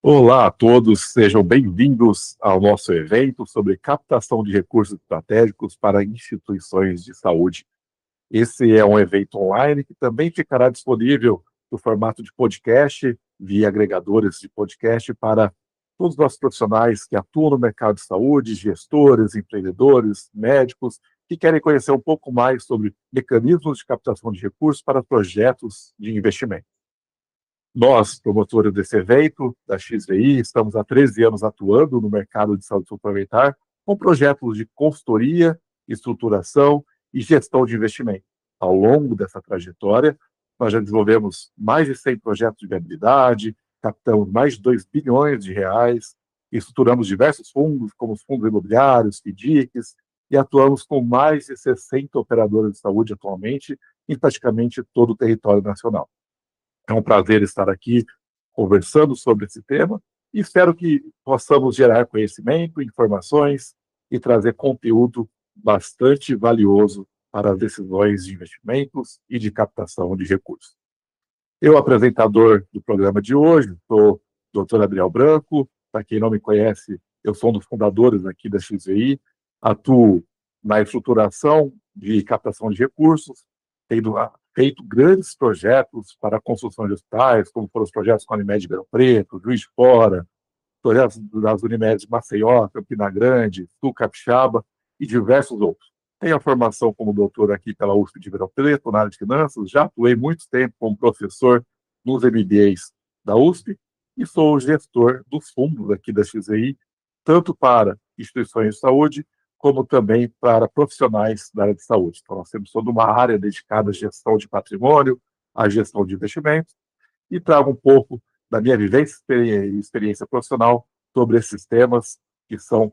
Olá a todos, sejam bem-vindos ao nosso evento sobre captação de recursos estratégicos para instituições de saúde. Esse é um evento online que também ficará disponível no formato de podcast, via agregadores de podcast, para todos os nossos profissionais que atuam no mercado de saúde, gestores, empreendedores, médicos, que querem conhecer um pouco mais sobre mecanismos de captação de recursos para projetos de investimento. Nós, promotores desse evento, da XVI, estamos há 13 anos atuando no mercado de saúde suplementar com projetos de consultoria, estruturação e gestão de investimento. Ao longo dessa trajetória, nós já desenvolvemos mais de 100 projetos de viabilidade, captamos mais de 2 bilhões de reais, estruturamos diversos fundos, como os fundos imobiliários, FDICs, e atuamos com mais de 60 operadoras de saúde atualmente em praticamente todo o território nacional. É um prazer estar aqui conversando sobre esse tema e espero que possamos gerar conhecimento, informações e trazer conteúdo bastante valioso para as decisões de investimentos e de captação de recursos. Eu, apresentador do programa de hoje, sou o Dr. Adriel Branco. Para quem não me conhece, eu sou um dos fundadores aqui da XVI, atuo na estruturação de captação de recursos, tendo feito grandes projetos para a construção de hospitais, como foram os projetos com a Unimed Ribeirão Preto, Juiz de Fora, projetos das Unimed de Maceió, Campina Grande, Sul Capixaba e diversos outros. Tenho a formação como doutor aqui pela USP de Ribeirão Preto, na área de finanças, já atuei muito tempo como professor nos MBAs da USP e sou o gestor dos fundos aqui da XVI, tanto para instituições de saúde, como também para profissionais da área de saúde. Então, nós temos toda uma área dedicada à gestão de patrimônio, à gestão de investimentos, e trago um pouco da minha vivência e experiência profissional sobre esses temas que são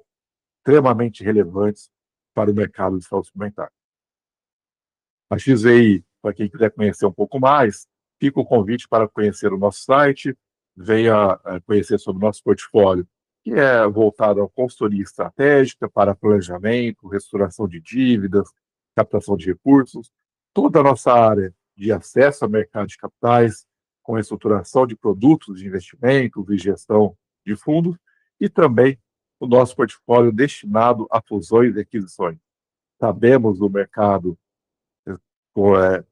extremamente relevantes para o mercado de saúde suplementar. A XVI, para quem quiser conhecer um pouco mais, fica o convite para conhecer o nosso site, venha conhecer sobre o nosso portfólio, que é voltado à consultoria estratégica para planejamento, restauração de dívidas, captação de recursos, toda a nossa área de acesso ao mercado de capitais, com a estruturação de produtos de investimentos e gestão de fundos, e também o nosso portfólio destinado a fusões e aquisições. Sabemos o mercado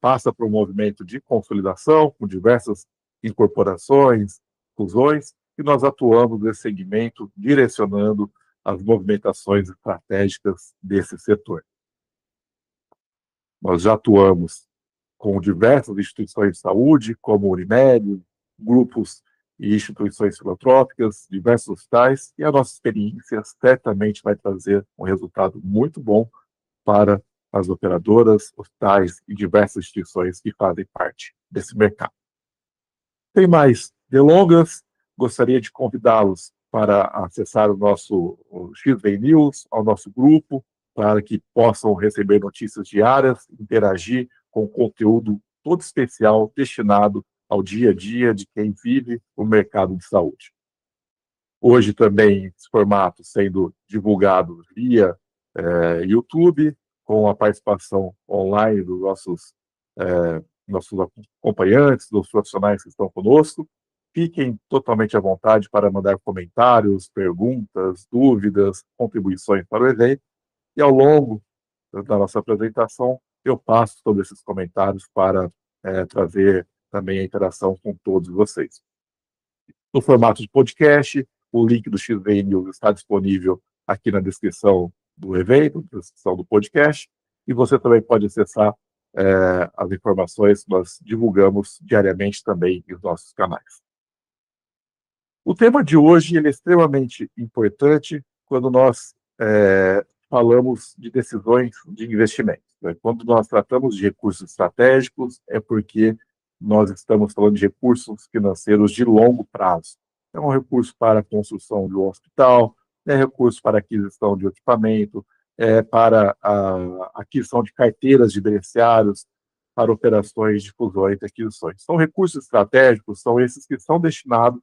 passa por um movimento de consolidação, com diversas incorporações, fusões, e nós atuamos nesse segmento, direcionando as movimentações estratégicas desse setor. Nós já atuamos com diversas instituições de saúde, como Unimed, grupos e instituições filantrópicas, diversos hospitais, e a nossa experiência certamente vai trazer um resultado muito bom para as operadoras, hospitais e diversas instituições que fazem parte desse mercado. Sem mais delongas, gostaria de convidá-los para acessar o nosso XVI News, ao nosso grupo, para que possam receber notícias diárias, interagir com conteúdo todo especial destinado ao dia a dia de quem vive o mercado de saúde. Hoje também esse formato sendo divulgado via YouTube, com a participação online dos nossos acompanhantes, dos profissionais que estão conosco. Fiquem totalmente à vontade para mandar comentários, perguntas, dúvidas, contribuições para o evento. E ao longo da nossa apresentação, eu passo sobre esses comentários para trazer também a interação com todos vocês. No formato de podcast, o link do XVI News está disponível aqui na descrição do evento, na descrição do podcast, e você também pode acessar as informações que nós divulgamos diariamente também nos nossos canais. O tema de hoje ele é extremamente importante quando nós falamos de decisões de investimento. Né? Quando nós tratamos de recursos estratégicos, é porque nós estamos falando de recursos financeiros de longo prazo. É um recurso para a construção de um hospital, é recurso para a aquisição de equipamento, para a aquisição de carteiras de beneficiários, para operações de fusões e aquisições. São recursos estratégicos, são esses que são destinados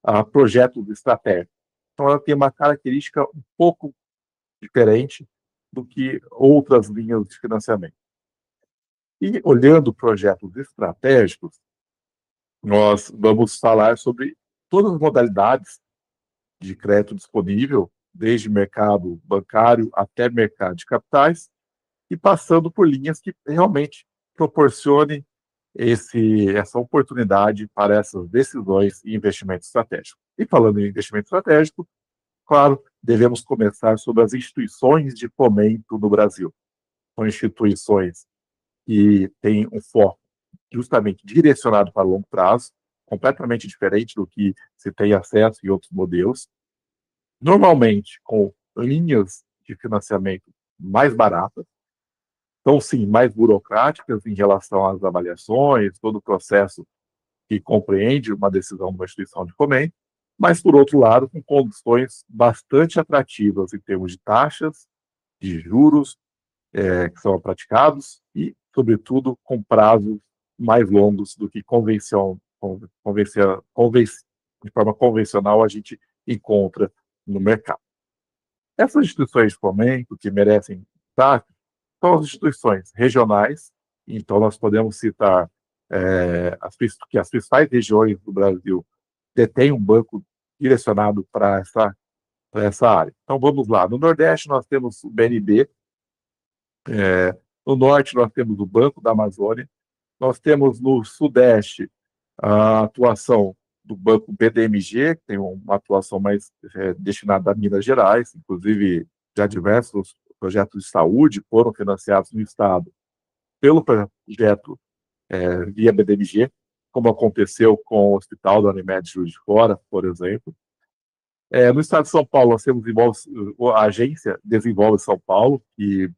a projetos estratégicos. Então, ela tem uma característica um pouco diferente do que outras linhas de financiamento. E, olhando projetos estratégicos, nós vamos falar sobre todas as modalidades de crédito disponível, desde mercado bancário até mercado de capitais, e passando por linhas que realmente proporcionem essa oportunidade para essas decisões e investimento estratégico. E falando em investimento estratégico, claro, devemos começar sobre as instituições de fomento no Brasil. São instituições que têm um foco justamente direcionado para o longo prazo, completamente diferente do que se tem acesso em outros modelos, normalmente com linhas de financiamento mais baratas, então, sim, mais burocráticas em relação às avaliações, todo o processo que compreende uma decisão de uma instituição de fomento, mas, por outro lado, com condições bastante atrativas em termos de taxas, de juros que são praticados e, sobretudo, com prazos mais longos do que de forma convencional a gente encontra no mercado. Essas instituições de fomento que merecem destaque são as instituições regionais, então nós podemos citar que as principais regiões do Brasil detêm um banco direcionado para essa área. Então vamos lá, no Nordeste nós temos o BNB, no Norte nós temos o Banco da Amazônia, nós temos no Sudeste a atuação do Banco BDMG, que tem uma atuação mais destinada a Minas Gerais, inclusive já diversos projetos de saúde foram financiados no Estado pelo projeto via BDMG, como aconteceu com o Hospital da Unimed Juiz de Fora, por exemplo. No Estado de São Paulo, nós temos a agência Desenvolve São Paulo, que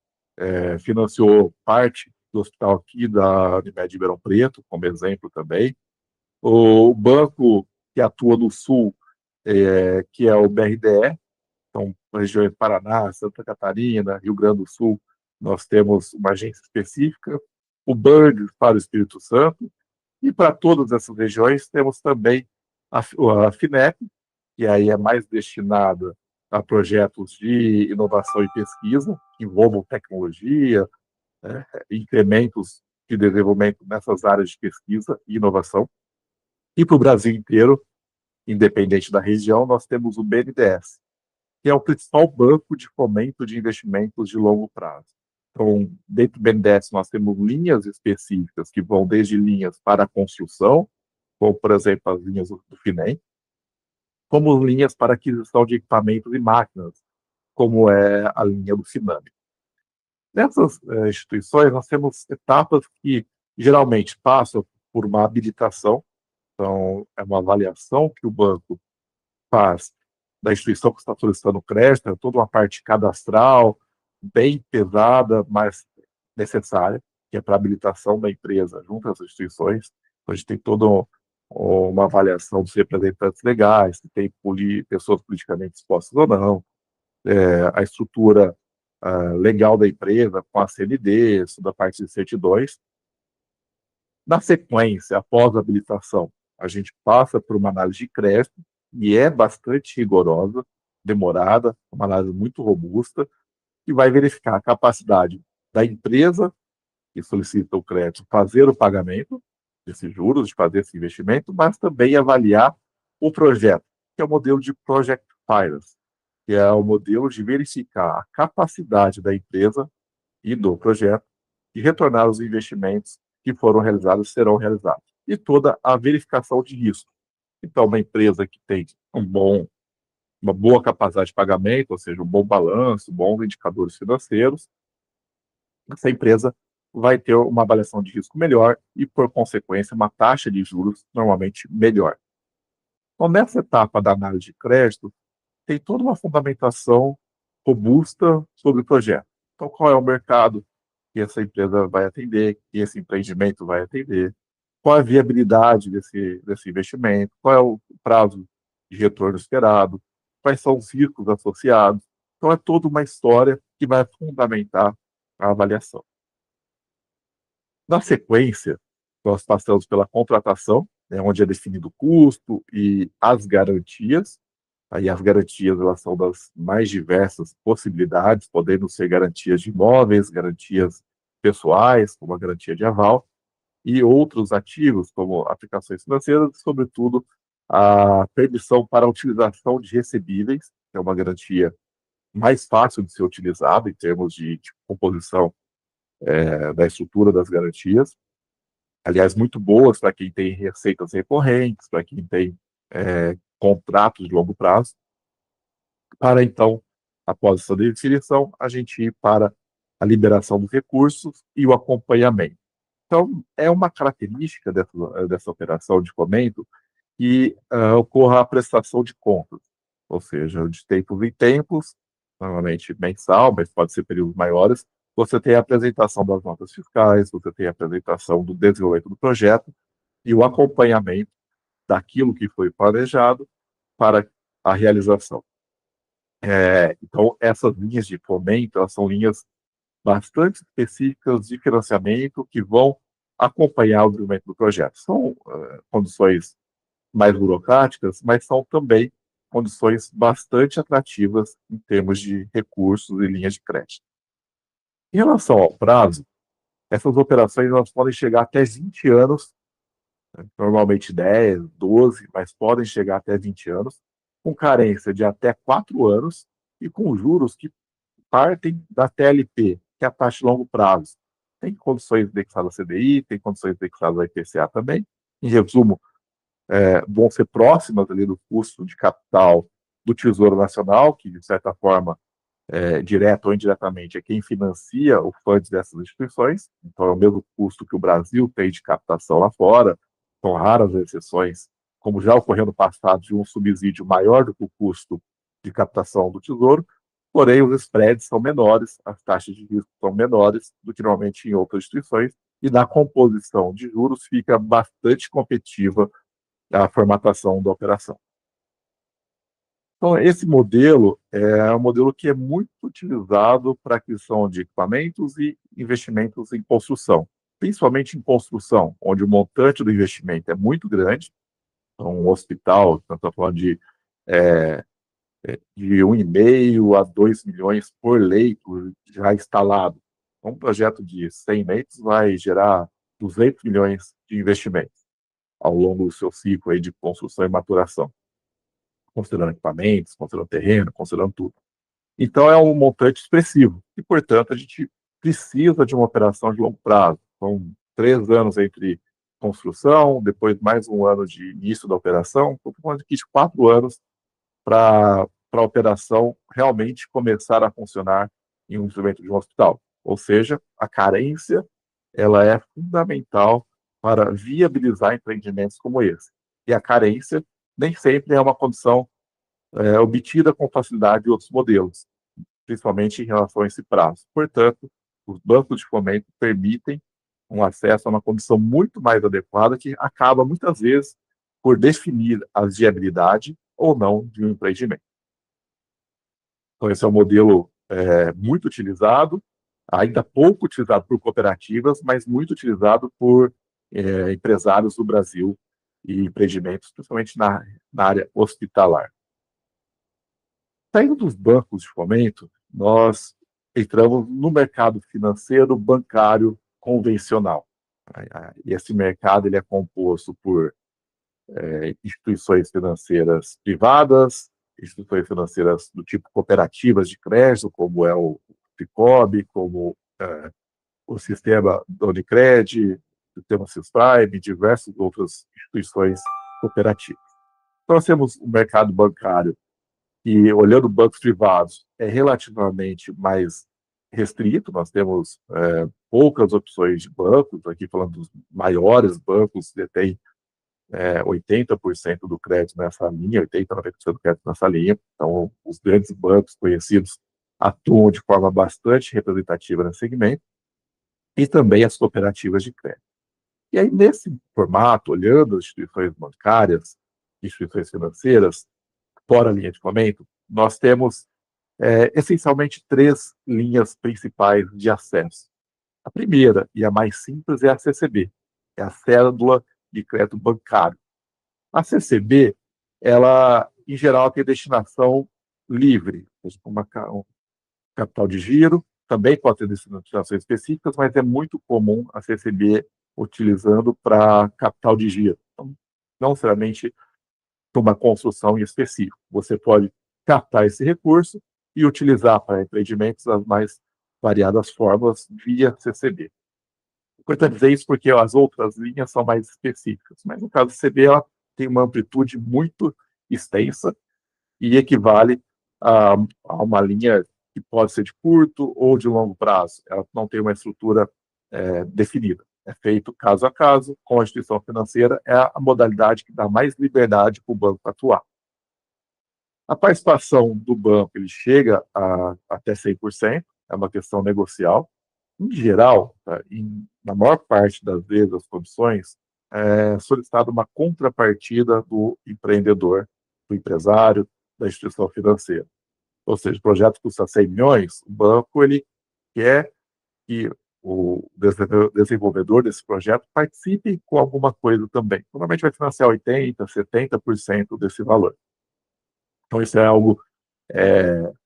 financiou parte do hospital aqui da Unimed de Ribeirão Preto, como exemplo também. O banco que atua no Sul, que é o BRDE, então, regiões de Paraná, Santa Catarina, Rio Grande do Sul, nós temos uma agência específica. O BANG para o Espírito Santo, e para todas essas regiões temos também a FINEP, que aí é mais destinada a projetos de inovação e pesquisa, que envolvam tecnologia, incrementos de desenvolvimento nessas áreas de pesquisa e inovação. E para o Brasil inteiro, independente da região, nós temos o BNDES, que é o principal banco de fomento de investimentos de longo prazo. Então, dentro do BNDES, nós temos linhas específicas que vão desde linhas para a construção, como, por exemplo, as linhas do FINEM, como linhas para aquisição de equipamentos e máquinas, como é a linha do FINAME. Nessas instituições, nós temos etapas que geralmente passam por uma habilitação, então, é uma avaliação que o banco faz da instituição que está solicitando crédito, é toda uma parte cadastral, bem pesada, mas necessária, que é para a habilitação da empresa junto às instituições. Então, a gente tem toda uma avaliação dos representantes legais, se tem pessoas politicamente expostas ou não, a estrutura legal da empresa, com a CND, toda a parte de certidões. Na sequência, após a habilitação, a gente passa por uma análise de crédito, e é bastante rigorosa, demorada, uma análise muito robusta, que vai verificar a capacidade da empresa que solicita o crédito fazer o pagamento desses juros, de fazer esse investimento, mas também avaliar o projeto, que é o modelo de Project Finance, que é o modelo de verificar a capacidade da empresa e do projeto de retornar os investimentos que foram realizados e serão realizados. E toda a verificação de risco. Então, uma empresa que tem uma boa capacidade de pagamento, ou seja, um bom balanço, bons indicadores financeiros, essa empresa vai ter uma avaliação de risco melhor e, por consequência, uma taxa de juros normalmente melhor. Então, nessa etapa da análise de crédito, tem toda uma fundamentação robusta sobre o projeto. Então, qual é o mercado que essa empresa vai atender, que esse empreendimento vai atender, qual é a viabilidade desse investimento, qual é o prazo de retorno esperado, quais são os riscos associados. Então, é toda uma história que vai fundamentar a avaliação. Na sequência, nós passamos pela contratação, onde é definido o custo e as garantias. Aí as garantias, elas são das mais diversas possibilidades, podendo ser garantias de imóveis, garantias pessoais, como a garantia de aval, e outros ativos, como aplicações financeiras, e, sobretudo, a permissão para a utilização de recebíveis, que é uma garantia mais fácil de ser utilizada em termos de composição da estrutura das garantias. Aliás, muito boas para quem tem receitas recorrentes, para quem tem contratos de longo prazo, para então, após essa definição, a gente ir para a liberação dos recursos e o acompanhamento. Então, é uma característica dessa operação de fomento que ocorra a prestação de contas, ou seja, de tempos em tempos, normalmente mensal, mas pode ser períodos maiores, você tem a apresentação das notas fiscais, você tem a apresentação do desenvolvimento do projeto e o acompanhamento daquilo que foi planejado para a realização. Então, essas linhas de fomento, elas são linhas bastante específicas de financiamento que vão acompanhar o desenvolvimento do projeto. São condições mais burocráticas, mas são também condições bastante atrativas em termos de recursos e linhas de crédito. Em relação ao prazo, essas operações elas podem chegar até 20 anos, normalmente 10, 12, mas podem chegar até 20 anos, com carência de até 4 anos e com juros que partem da TLP, que é a taxa de longo prazo. Tem condições indexadas a CDI, tem condições indexadas a IPCA também. Em resumo, vão ser próximas ali do custo de capital do Tesouro Nacional, que, de certa forma, direto ou indiretamente, é quem financia o FUNDS dessas instituições. Então, é o mesmo custo que o Brasil tem de captação lá fora. São raras as exceções, como já ocorreu no passado, de um subsídio maior do que o custo de captação do Tesouro, porém, os spreads são menores, as taxas de risco são menores do que normalmente em outras instituições, e na composição de juros fica bastante competitiva a formatação da operação. Então, esse modelo é um modelo que é muito utilizado para aquisição de equipamentos e investimentos em construção, principalmente em construção, onde o montante do investimento é muito grande. Então, um hospital, estamos falando de 1,5 a 2 milhões por leito já instalado. Então, um projeto de 100 leitos vai gerar 200 milhões de investimentos ao longo do seu ciclo aí de construção e maturação, considerando equipamentos, considerando terreno, considerando tudo. Então, é um montante expressivo e, portanto, a gente precisa de uma operação de longo prazo. São 3 anos entre construção, depois mais um ano de início da operação, estou falando aqui de 4 anos para a operação realmente começar a funcionar em um instrumento de um hospital. Ou seja, a carência ela é fundamental para viabilizar empreendimentos como esse. E a carência nem sempre é uma condição obtida com facilidade de outros modelos, principalmente em relação a esse prazo. Portanto, os bancos de fomento permitem um acesso a uma condição muito mais adequada que acaba, muitas vezes, por definir a viabilidade ou não de um empreendimento. Então, esse é um modelo muito utilizado, ainda pouco utilizado por cooperativas, mas muito utilizado por empresários do Brasil e empreendimentos, principalmente na área hospitalar. Saindo dos bancos de fomento, nós entramos no mercado financeiro bancário convencional. E esse mercado ele é composto por instituições financeiras privadas, instituições financeiras do tipo cooperativas de crédito, como é o Cicobi, como o sistema da Unicred, o sistema Sisprime, diversas outras instituições cooperativas. Então, nós temos um mercado bancário que, olhando bancos privados, é relativamente mais restrito. Nós temos poucas opções de bancos, aqui falando dos maiores bancos, que detêm 80% do crédito nessa linha, 80%, 90% do crédito nessa linha. Então, os grandes bancos conhecidos atuam de forma bastante representativa nesse segmento, e também as cooperativas de crédito. E aí, nesse formato, olhando as instituições bancárias, instituições financeiras, fora a linha de fomento, nós temos essencialmente 3 linhas principais de acesso. A primeira e a mais simples é a CCB, é a Cédula de Crédito Bancário. A CCB, ela, em geral, tem destinação livre, um capital de giro, também pode ter destinações específicas, mas é muito comum a CCB utilizando para capital de giro. Então, não necessariamente para uma construção em específico. Você pode captar esse recurso e utilizar para empreendimentos as mais variadas formas via CCB. Importante dizer isso porque as outras linhas são mais específicas, mas no caso do CB ela tem uma amplitude muito extensa e equivale a uma linha que pode ser de curto ou de longo prazo. Ela não tem uma estrutura definida. É feito caso a caso, com a instituição financeira, é a modalidade que dá mais liberdade para o banco atuar. A participação do banco ele chega até 100%, é uma questão negocial. Em geral, tá, na maior parte das vezes, as condições, é solicitada uma contrapartida do empreendedor, do empresário, da instituição financeira. Ou seja, o projeto custa 100 milhões, o banco ele quer que o desenvolvedor desse projeto participe com alguma coisa também. Normalmente vai financiar 80%, 70% desse valor. Então, isso é algo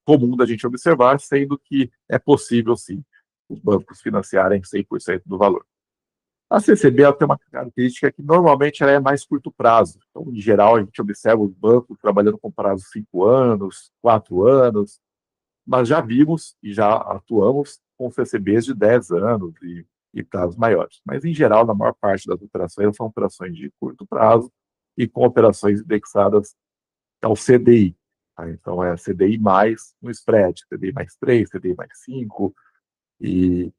comum da gente observar, sendo que é possível, sim, os bancos financiarem 100% do valor. A CCB ela tem uma característica que normalmente ela é mais curto prazo. Então, em geral, a gente observa os bancos trabalhando com prazo de 5 anos, 4 anos, mas já vimos e já atuamos com CCBs de 10 anos e prazos maiores. Mas, em geral, na maior parte das operações, são operações de curto prazo e com operações indexadas ao CDI. Tá? Então, é CDI mais um spread, CDI mais 3, CDI mais 5, e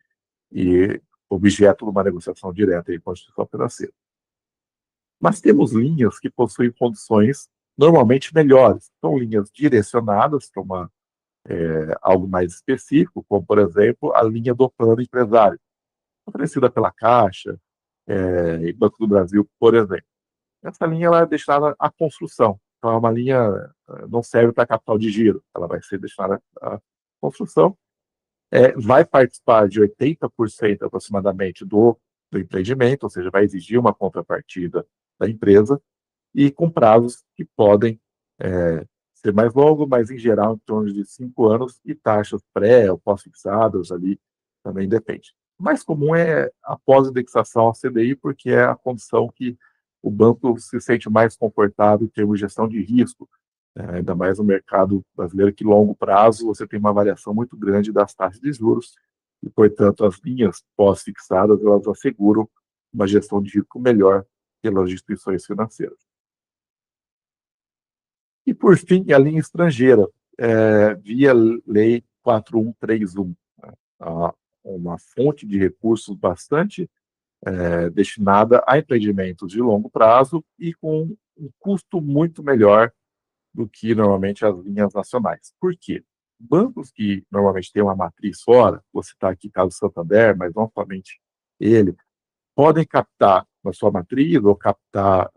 objeto de uma negociação direta com a instituição financeira. Mas temos linhas que possuem condições normalmente melhores. São linhas direcionadas para algo mais específico, como, por exemplo, a linha do plano empresário, oferecida pela Caixa e Banco do Brasil, por exemplo. Essa linha ela é destinada à construção. Então, é uma linha, não serve para capital de giro, ela vai ser destinada à construção. Vai participar de 80% aproximadamente do empreendimento, ou seja, vai exigir uma contrapartida da empresa, e com prazos que podem ser mais longos, mas em geral em torno de 5 anos, e taxas pré ou pós-fixadas ali também depende. O mais comum é a pós-indexação ao CDI, porque é a condição que o banco se sente mais confortável em termos de gestão de risco, ainda mais no mercado brasileiro, que longo prazo você tem uma variação muito grande das taxas de juros e, portanto, as linhas pós-fixadas elas asseguram uma gestão de risco melhor pelas instituições financeiras. E, por fim, a linha estrangeira, via Lei 4131, né, uma fonte de recursos bastante destinada a empreendimentos de longo prazo e com um custo muito melhor do que normalmente as linhas nacionais. Por quê? Bancos que normalmente têm uma matriz fora, vou citar aqui o caso do Santander, mas não somente ele, podem captar na sua matriz ou captar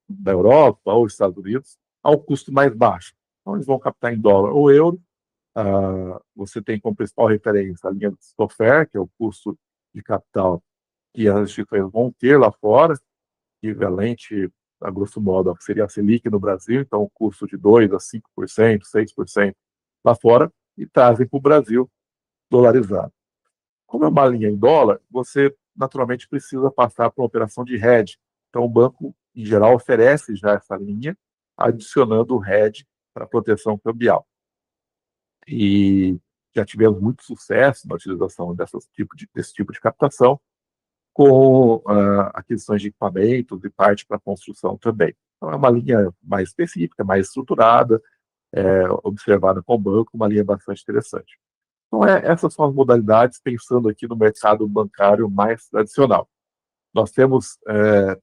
da Europa ou Estados Unidos ao custo mais baixo. Então, eles vão captar em dólar ou euro. Você tem como principal referência a linha do SOFR, que é o custo de capital que as instituições vão ter lá fora, equivalente, a grosso modo, ao que seria a Selic no Brasil, então, um custo de 2% a 5%, 6% lá fora, e trazem para o Brasil dolarizado. Como é uma linha em dólar, você naturalmente precisa passar por uma operação de hedge. Então, o banco, em geral, oferece já essa linha, adicionando o hedge para proteção cambial. E já tivemos muito sucesso na utilização desse tipo de captação, com aquisições de equipamentos e parte para construção também. Então, é uma linha mais específica, mais estruturada, observada com o banco, uma linha bastante interessante. Então, essas são as modalidades, pensando aqui no mercado bancário mais tradicional. Nós temos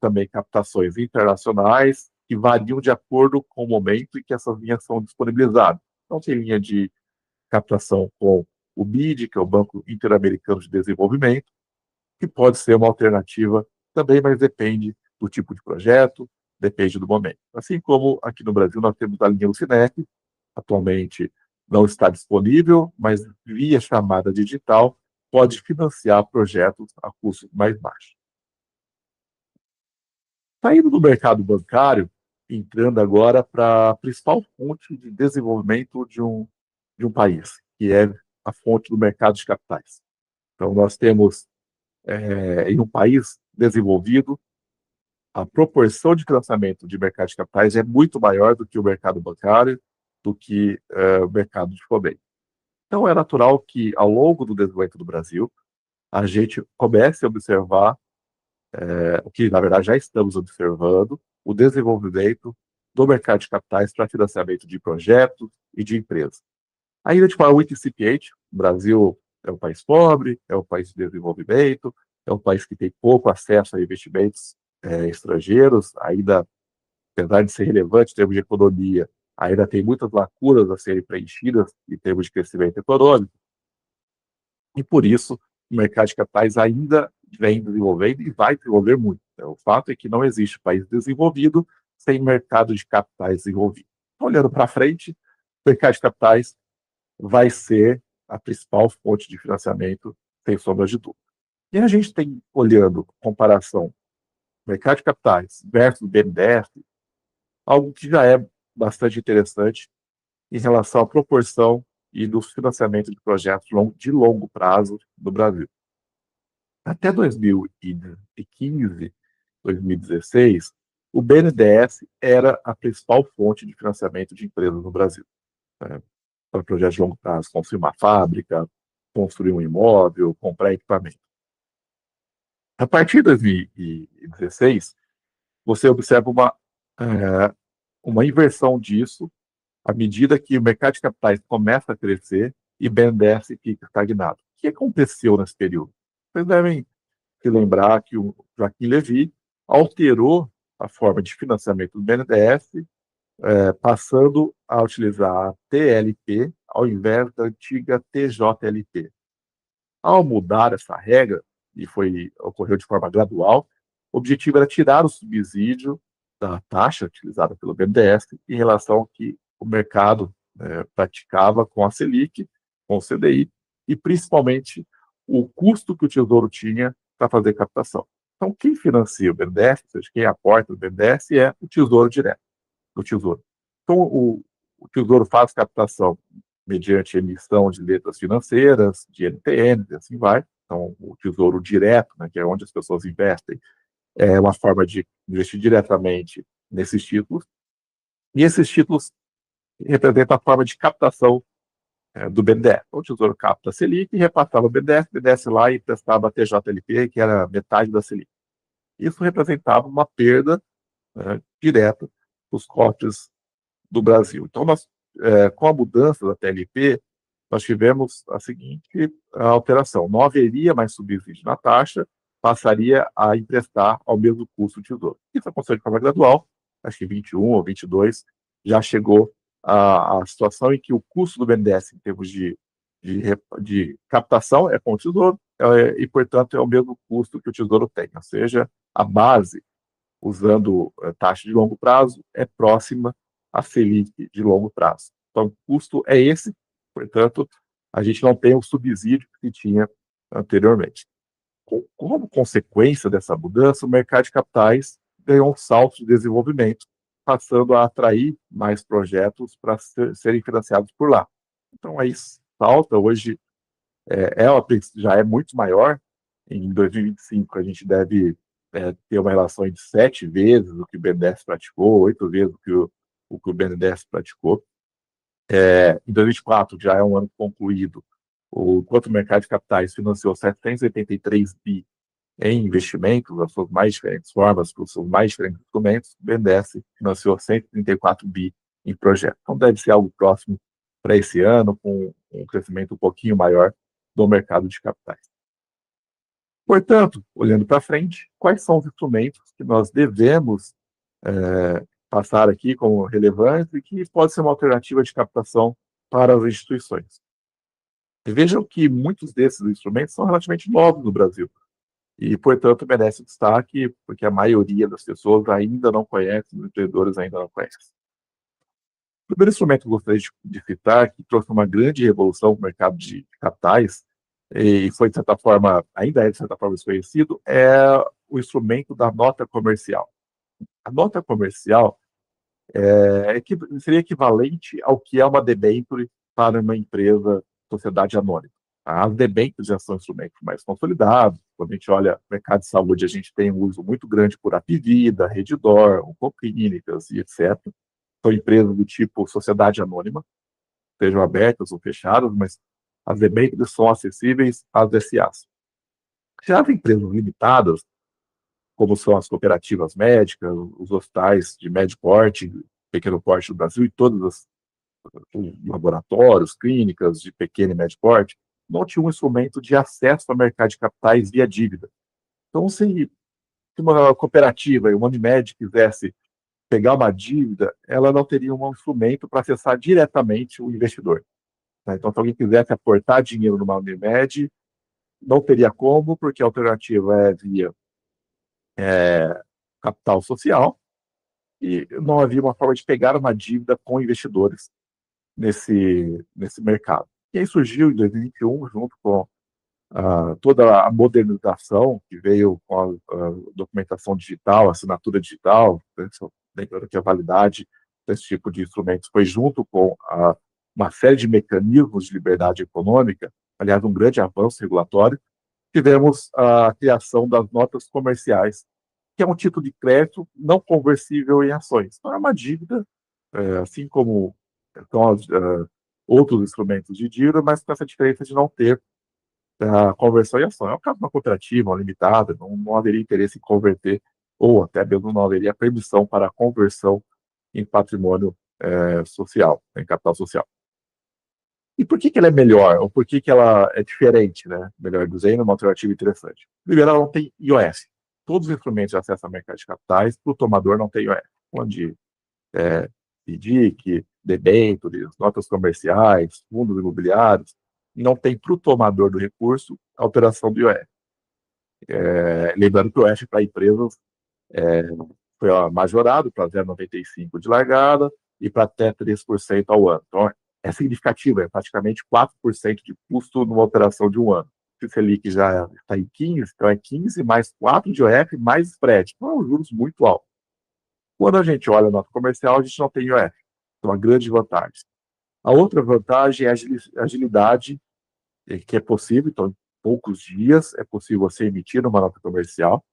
também captações internacionais que variam de acordo com o momento em que essas linhas são disponibilizadas. Então, tem linha de captação com o BID, que é o Banco Interamericano de Desenvolvimento, que pode ser uma alternativa também, mas depende do tipo de projeto, depende do momento. Assim como aqui no Brasil nós temos a linha do Cinep, atualmente não está disponível, mas via chamada digital pode financiar projetos a custo mais baixo. Saindo do mercado bancário, entrando agora para a principal fonte de desenvolvimento de um país, que é a fonte do mercado de capitais. Então, nós temos, em um país desenvolvido, a proporção de financiamento de mercado de capitais é muito maior do que o mercado bancário, do que o mercado de fomento. Então, é natural que, ao longo do desenvolvimento do Brasil, a gente comece a observar o que, na verdade, já estamos observando, o desenvolvimento do mercado de capitais para financiamento de projetos e de empresas. Ainda de forma muito incipiente, o Brasil é um país pobre, é um país de desenvolvimento, é um país que tem pouco acesso a investimentos estrangeiros, ainda, apesar de ser relevante em termos de economia, ainda tem muitas lacunas a serem preenchidas em termos de crescimento econômico, e por isso o mercado de capitais ainda vem desenvolvendo e vai desenvolver muito. O fato é que não existe país desenvolvido sem mercado de capitais desenvolvido. Olhando para frente, o mercado de capitais vai ser a principal fonte de financiamento, sem sombra de dúvida. E a gente tem, olhando comparação mercado de capitais versus BNDES, algo que já é bastante interessante em relação à proporção e do financiamento de projetos de longo prazo no Brasil. Até 2015, 2016, o BNDES era a principal fonte de financiamento de empresas no Brasil, né? Para projetos de longo prazo, construir uma fábrica, construir um imóvel, comprar equipamento. A partir de 2016, você observa uma inversão disso à medida que o mercado de capitais começa a crescer e o BNDES fica estagnado. O que aconteceu nesse período? Vocês devem se lembrar que o Joaquim Levy alterou a forma de financiamento do BNDES, passando a utilizar a TLP ao invés da antiga TJLP. Ao mudar essa regra, e ocorreu de forma gradual, o objetivo era tirar o subsídio da taxa utilizada pelo BNDES em relação ao que o mercado praticava com a Selic, com o CDI, e principalmente o custo que o Tesouro tinha para fazer captação. Então, quem financia o BNDES, ou seja, quem aporta o BNDES, é o Tesouro direto, o Tesouro. Então, o Tesouro faz captação mediante emissão de letras financeiras, de NTN, e assim vai. Então, o Tesouro Direto, né, que é onde as pessoas investem, é uma forma de investir diretamente nesses títulos. E esses títulos representam a forma de captação do BNDES. Então, o Tesouro capta a Selic e repassava o BNDES lá e prestava a TJLP, que era metade da Selic. Isso representava uma perda direta dos cofres do Brasil. Então, com a mudança da TLP, nós tivemos a seguinte alteração: não haveria mais subsídio na taxa, passaria a emprestar ao mesmo custo do Tesouro. Isso aconteceu de forma gradual, acho que 21 ou 22 já chegou a situação em que o custo do BNDES em termos de captação é com o Tesouro, e, portanto, é o mesmo custo que o Tesouro tem, ou seja, a base, usando taxa de longo prazo, é próxima à Selic de longo prazo. Então, o custo é esse, portanto, a gente não tem o subsídio que tinha anteriormente. Como consequência dessa mudança, o mercado de capitais ganhou um salto de desenvolvimento, passando a atrair mais projetos para serem financiados por lá. Então, aí salta, hoje já é muito maior. Em 2025, a gente deve ter uma relação de 7 vezes o que o BNDES praticou, 8 vezes o que o BNDES praticou. Em 2024, já é um ano concluído, enquanto o mercado de capitais financiou 783 bi em investimentos, nas suas mais diferentes formas, com os seus mais diferentes instrumentos, o BNDES financiou 134 bi em projetos. Então, deve ser algo próximo para esse ano, com um crescimento um pouquinho maior do mercado de capitais. Portanto, olhando para frente, quais são os instrumentos que nós devemos passar aqui como relevantes e que pode ser uma alternativa de captação para as instituições? Vejam que muitos desses instrumentos são relativamente novos no Brasil e, portanto, merecem destaque, porque a maioria das pessoas ainda não conhece, os empreendedores ainda não conhecem. O primeiro instrumento que eu gostaria de citar, que trouxe uma grande revolução no mercado de capitais, e foi, de certa forma, ainda é, de certa forma, desconhecido, é o instrumento da nota comercial. A nota comercial seria equivalente ao que é uma debênture para uma empresa, sociedade anônima. As debêntures já são instrumentos mais consolidados. Quando a gente olha o mercado de saúde, a gente tem um uso muito grande por Apivida, Redditor, Oncoclínicas e etc. São empresas do tipo sociedade anônima, sejam abertas ou fechadas, mas as debêntures são acessíveis às SAs. Já as empresas limitadas, como são as cooperativas médicas, os hospitais de médio porte, pequeno porte do Brasil e todos os laboratórios, clínicas de pequeno e médio porte, não tinham um instrumento de acesso ao mercado de capitais via dívida. Então, se uma cooperativa e uma Unimed quisesse pegar uma dívida, ela não teria um instrumento para acessar diretamente o investidor. Então, se alguém quisesse aportar dinheiro numa Unimed, não teria como, porque a alternativa é via capital social, e não havia uma forma de pegar uma dívida com investidores nesse mercado. E aí surgiu, em 2021, junto com toda a modernização que veio com a documentação digital, a assinatura digital, né, lembrando que a validade desse tipo de instrumentos foi junto com uma série de mecanismos de liberdade econômica, aliás, um grande avanço regulatório, tivemos a criação das notas comerciais, que é um título de crédito não conversível em ações. Então, é uma dívida, assim como são outros instrumentos de dívida, mas com essa diferença de não ter a conversão em ação. É o caso de uma cooperativa, uma limitada, não haveria interesse em converter, ou até mesmo não haveria permissão para a conversão em patrimônio social, em capital social. E por que ela é melhor? Ou por que ela é diferente, né? Melhor dizendo, uma alternativa interessante. Primeiro, ela não tem IOF. Todos os instrumentos de acesso ao mercado de capitais, para o tomador, não tem IOF. Onde FDIC, debêntures, notas comerciais, fundos imobiliários, não tem para o tomador do recurso alteração do IOF. Lembrando que o IOF para empresas foi majorado para 0,95 de largada e para até 3% ao ano. Então, é significativo, é praticamente 4% de custo numa operação de um ano. Se o Selic já está em 15, então é 15 mais 4 de IOF mais spread. Então, é um juros muito alto. Quando a gente olha a nota comercial, a gente não tem IOF. Então, uma grande vantagem. A outra vantagem é a agilidade, que é possível. Então, em poucos dias é possível você emitir uma nota comercial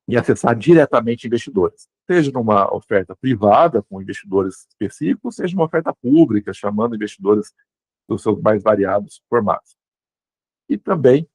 e acessar diretamente investidores, seja numa oferta privada com investidores específicos, seja uma oferta pública, chamando investidores dos seus mais variados formatos. E também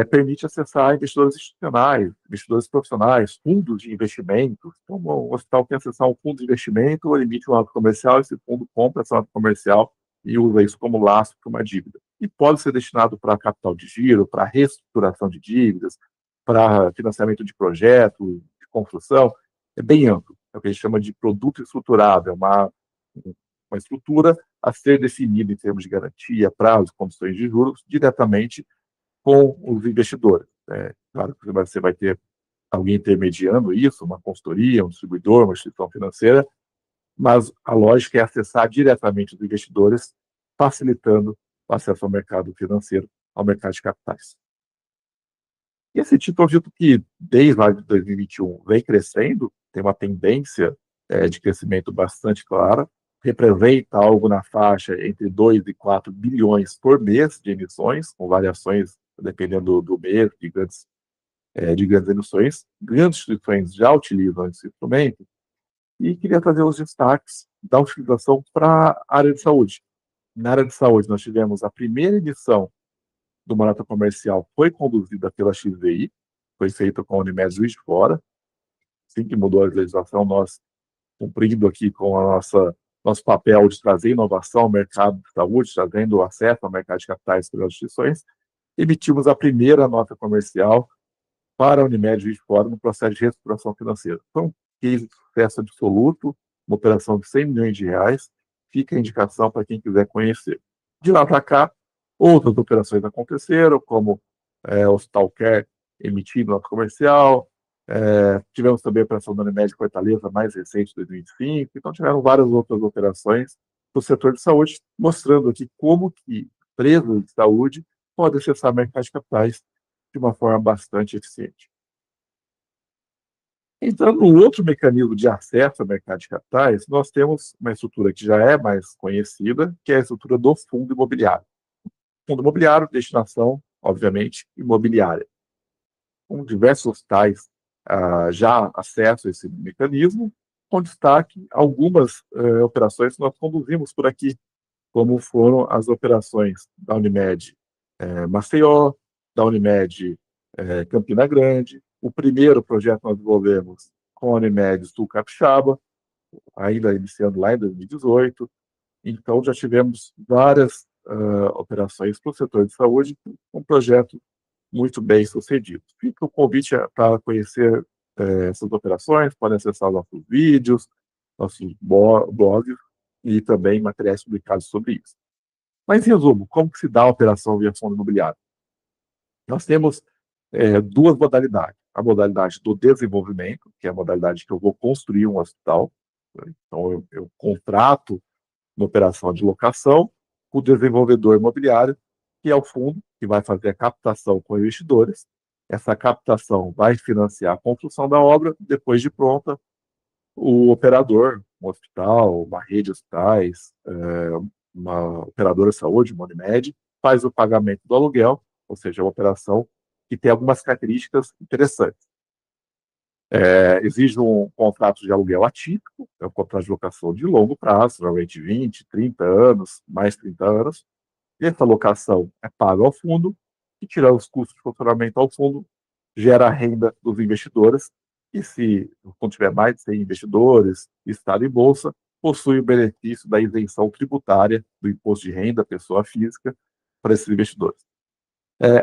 permite acessar investidores institucionais, investidores profissionais, fundos de investimento. Então, o hospital quer acessar um fundo de investimento, ele emite uma nota comercial, esse fundo compra essa nota comercial e usa isso como laço para uma dívida. E pode ser destinado para capital de giro, para reestruturação de dívidas, para financiamento de projetos, de construção. É bem amplo. É o que a gente chama de produto estruturado. É uma estrutura a ser definida em termos de garantia, prazo, condições de juros, diretamente com os investidores. Claro que você vai ter alguém intermediando isso, uma consultoria, um distribuidor, uma instituição financeira, mas a lógica é acessar diretamente os investidores, facilitando o acesso ao mercado financeiro, ao mercado de capitais. E esse título, eu acredito que desde lá de 2021 vem crescendo, tem uma tendência de crescimento bastante clara, representa algo na faixa entre 2 e 4 bilhões por mês de emissões, com variações dependendo do mês, de grandes emissões. Grandes instituições já utilizam esse instrumento, e queria trazer os destaques da utilização para a área de saúde. Na área de saúde, nós tivemos a primeira emissão do nota comercial, foi conduzida pela XVI, foi feita com a Unimed Juiz de Fora. Assim que mudou a legislação, nós, cumprindo aqui com a nosso papel de trazer inovação ao mercado de saúde, trazendo acesso ao mercado de capitais pelas instituições, emitimos a primeira nota comercial para a Unimed Juiz de Fora no processo de reestruturação financeira. Foi um case de sucesso absoluto, uma operação de 100 milhões de reais, fica a indicação para quem quiser conhecer. De lá para cá, outras operações aconteceram, como o Hospital Care emitindo nota comercial, tivemos também a operação da Unimed Fortaleza, mais recente, de 2005, então tiveram várias outras operações do setor de saúde, mostrando aqui como que empresas de saúde podem acessar o mercado de capitais de uma forma bastante eficiente. Entrando no outro mecanismo de acesso ao mercado de capitais, nós temos uma estrutura que já é mais conhecida, que é a estrutura do fundo imobiliário. Fundo imobiliário, destinação, obviamente, imobiliária. Com diversos tais já acesso a esse mecanismo, com destaque algumas operações que nós conduzimos por aqui, como foram as operações da Unimed Maceió, da Unimed Campina Grande, o primeiro projeto que nós desenvolvemos com a Unimed Sul Capixaba, ainda iniciando lá em 2018. Então, já tivemos várias operações para o setor de saúde, um projeto muito bem sucedido. Fica o convite para conhecer essas operações, podem acessar nossos vídeos, nossos blogs e também materiais publicados sobre isso. Mas, em resumo, como que se dá a operação via fundo imobiliário? Nós temos duas modalidades. A modalidade do desenvolvimento, que é a modalidade que eu vou construir um hospital. Então, eu contrato uma operação de locação com o desenvolvedor imobiliário, que é o fundo que vai fazer a captação com investidores. Essa captação vai financiar a construção da obra. Depois de pronta, o operador, um hospital, uma rede de hospitais, uma operadora de saúde, uma Unimed, faz o pagamento do aluguel, ou seja, uma operação que tem algumas características interessantes. Exige um contrato de aluguel atípico, é um contrato de locação de longo prazo, normalmente 20, 30 anos, mais 30 anos, e essa locação é paga ao fundo, e tirando os custos de funcionamento ao fundo, gera a renda dos investidores, e se o fundo tiver mais de 100 investidores, estado em bolsa, possui o benefício da isenção tributária do imposto de renda, pessoa física, para esses investidores.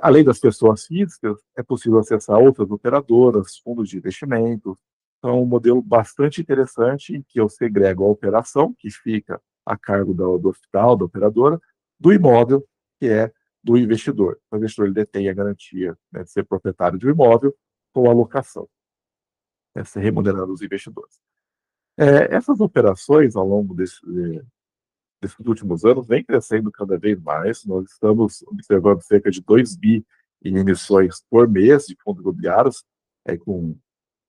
Além das pessoas físicas, é possível acessar outras operadoras, fundos de investimento. Então, é um modelo bastante interessante em que eu segrego a operação, que fica a cargo do hospital, da operadora, do imóvel, que é do investidor. O investidor ele detém a garantia, né, de ser proprietário do imóvel com a locação, ser remunerando os investidores. Essas operações, ao longo desses últimos anos, vem crescendo cada vez mais. Nós estamos observando cerca de 2 bi em emissões por mês de fundos imobiliários, com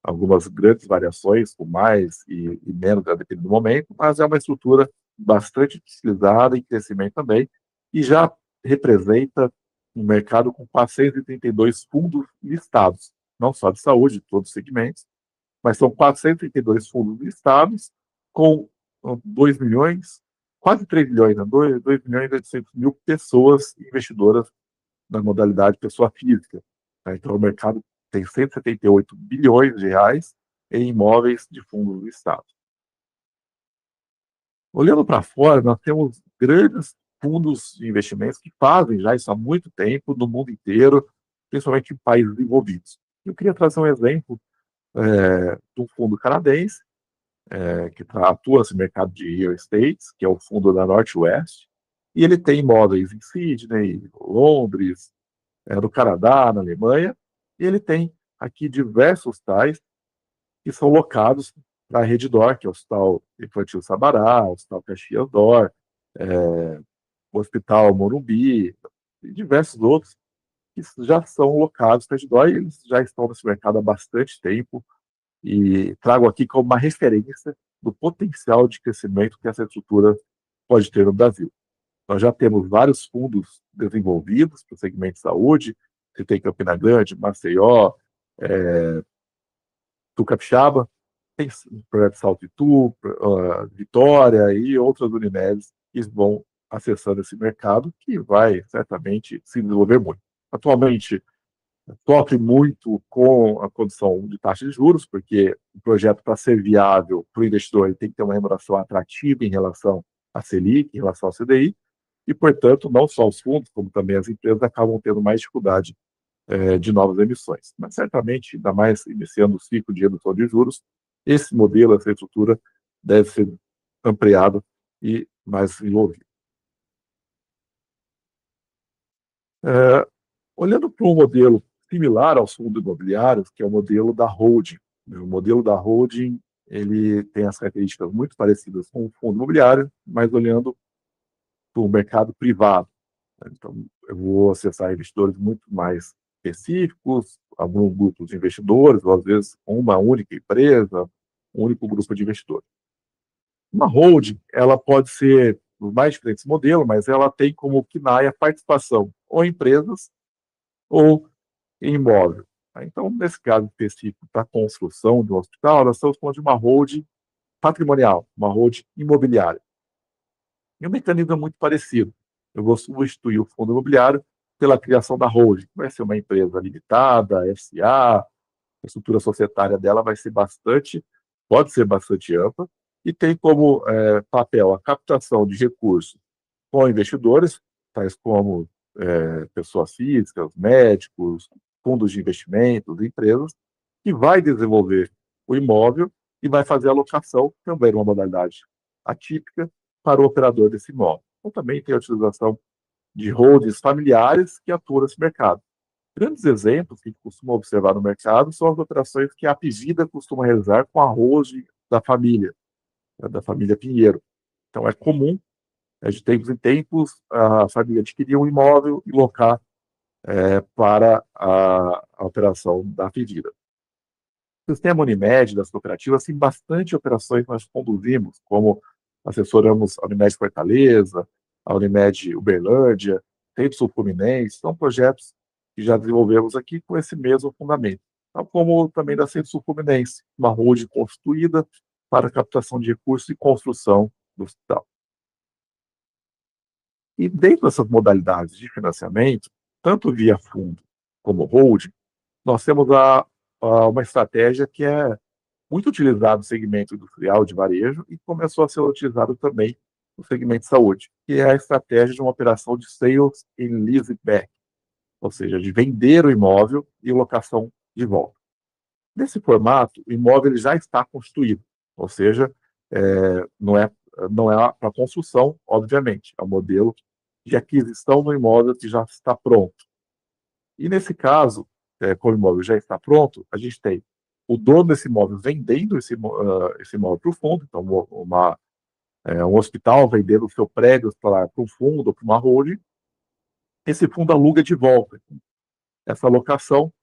algumas grandes variações, com mais e menos, a depender do momento, mas é uma estrutura bastante utilizada, em crescimento também, e já representa um mercado com 432 fundos listados, não só de saúde, de todos os segmentos, mas são 432 fundos listados com 2 milhões, quase 3 milhões, né? 2 milhões e 800 mil pessoas investidoras na modalidade pessoa física. Tá? Então, o mercado tem 178 bilhões de reais em imóveis de fundos listados. Olhando para fora, nós temos grandes fundos de investimentos que fazem já isso há muito tempo no mundo inteiro, principalmente em países desenvolvidos. Eu queria trazer um exemplo de um fundo canadense, que atua nesse mercado de real estate, que é o fundo da Northwest, e ele tem imóveis em Sydney, Londres, no Canadá, na Alemanha, e ele tem aqui diversos tais que são locados para a Rede D'Or, que é o Hospital Infantil Sabará, o Hospital Caxias D'Or, o Hospital Morumbi, e diversos outros que já são locados para a Rede D'Or, e eles já estão nesse mercado há bastante tempo, e trago aqui como uma referência do potencial de crescimento que essa estrutura pode ter no Brasil. Nós já temos vários fundos desenvolvidos para o segmento de saúde, você tem Campina Grande, Maceió, Capixaba, tem o projeto Salto Itu, Vitória e outras Unimedes que vão acessando esse mercado, que vai certamente se desenvolver muito. Atualmente, sofre muito com a condição de taxa de juros, porque o projeto, para ser viável para o investidor, ele tem que ter uma remuneração atrativa em relação à Selic, em relação ao CDI, e, portanto, não só os fundos, como também as empresas acabam tendo mais dificuldade de novas emissões. Mas, certamente, ainda mais iniciando o ciclo de redução de juros, esse modelo, essa estrutura, deve ser ampliado e mais desenvolvido. Olhando para um modelo similar aos fundos imobiliários, que é o modelo da holding. O modelo da holding, ele tem as características muito parecidas com o fundo imobiliário, mas olhando para o mercado privado. Então, eu vou acessar investidores muito mais específicos, alguns grupos de investidores, ou às vezes uma única empresa, um único grupo de investidores. Uma holding, ela pode ser os mais diferentes modelos, mas ela tem como KNAI a participação ou em empresas ou em imóvel. Tá? Então, nesse caso específico, para a construção do hospital, nós estamos falando de uma holding patrimonial, uma holding imobiliária. E o mecanismo é muito parecido. Eu vou substituir o fundo imobiliário pela criação da holding. Vai ser uma empresa limitada, SA, a estrutura societária dela vai ser bastante, pode ser bastante ampla, e tem como papel a captação de recursos com investidores, tais como pessoas físicas, médicos, fundos de investimentos, empresas, que vai desenvolver o imóvel e vai fazer a locação, também uma modalidade atípica, para o operador desse imóvel. Então, também tem a utilização de holdings familiares que atuam nesse mercado. Grandes exemplos que a gente costuma observar no mercado são as operações que a Apivida costuma realizar com a holding da família, né, da família Pinheiro. Então, é comum, de tempos em tempos, a família adquirir um imóvel e locar para a operação da Apivida. O sistema Unimed das cooperativas tem bastante operações que nós conduzimos, como assessoramos a Unimed Fortaleza, a Unimed Uberlândia, Centro Sul Fluminense, são projetos que já desenvolvemos aqui com esse mesmo fundamento, tal como também da Centro Sul Fluminense, uma holding constituída para captação de recursos e construção do hospital. E dentro dessas modalidades de financiamento, tanto via fundo como holding, nós temos uma estratégia que é muito utilizada no segmento industrial de varejo e começou a ser utilizado também no segmento de saúde, que é a estratégia de uma operação de sales and leaseback, ou seja, de vender o imóvel e locação de volta. Nesse formato, o imóvel ele já está construído, ou seja, não é para construção, obviamente, é um modelo de aquisição do imóvel que já está pronto. E nesse caso, como o imóvel já está pronto, a gente tem o dono desse imóvel vendendo esse imóvel para o fundo, então um hospital vendendo o seu prédio para um fundo ou para uma holding, esse fundo aluga de volta. Essa alocação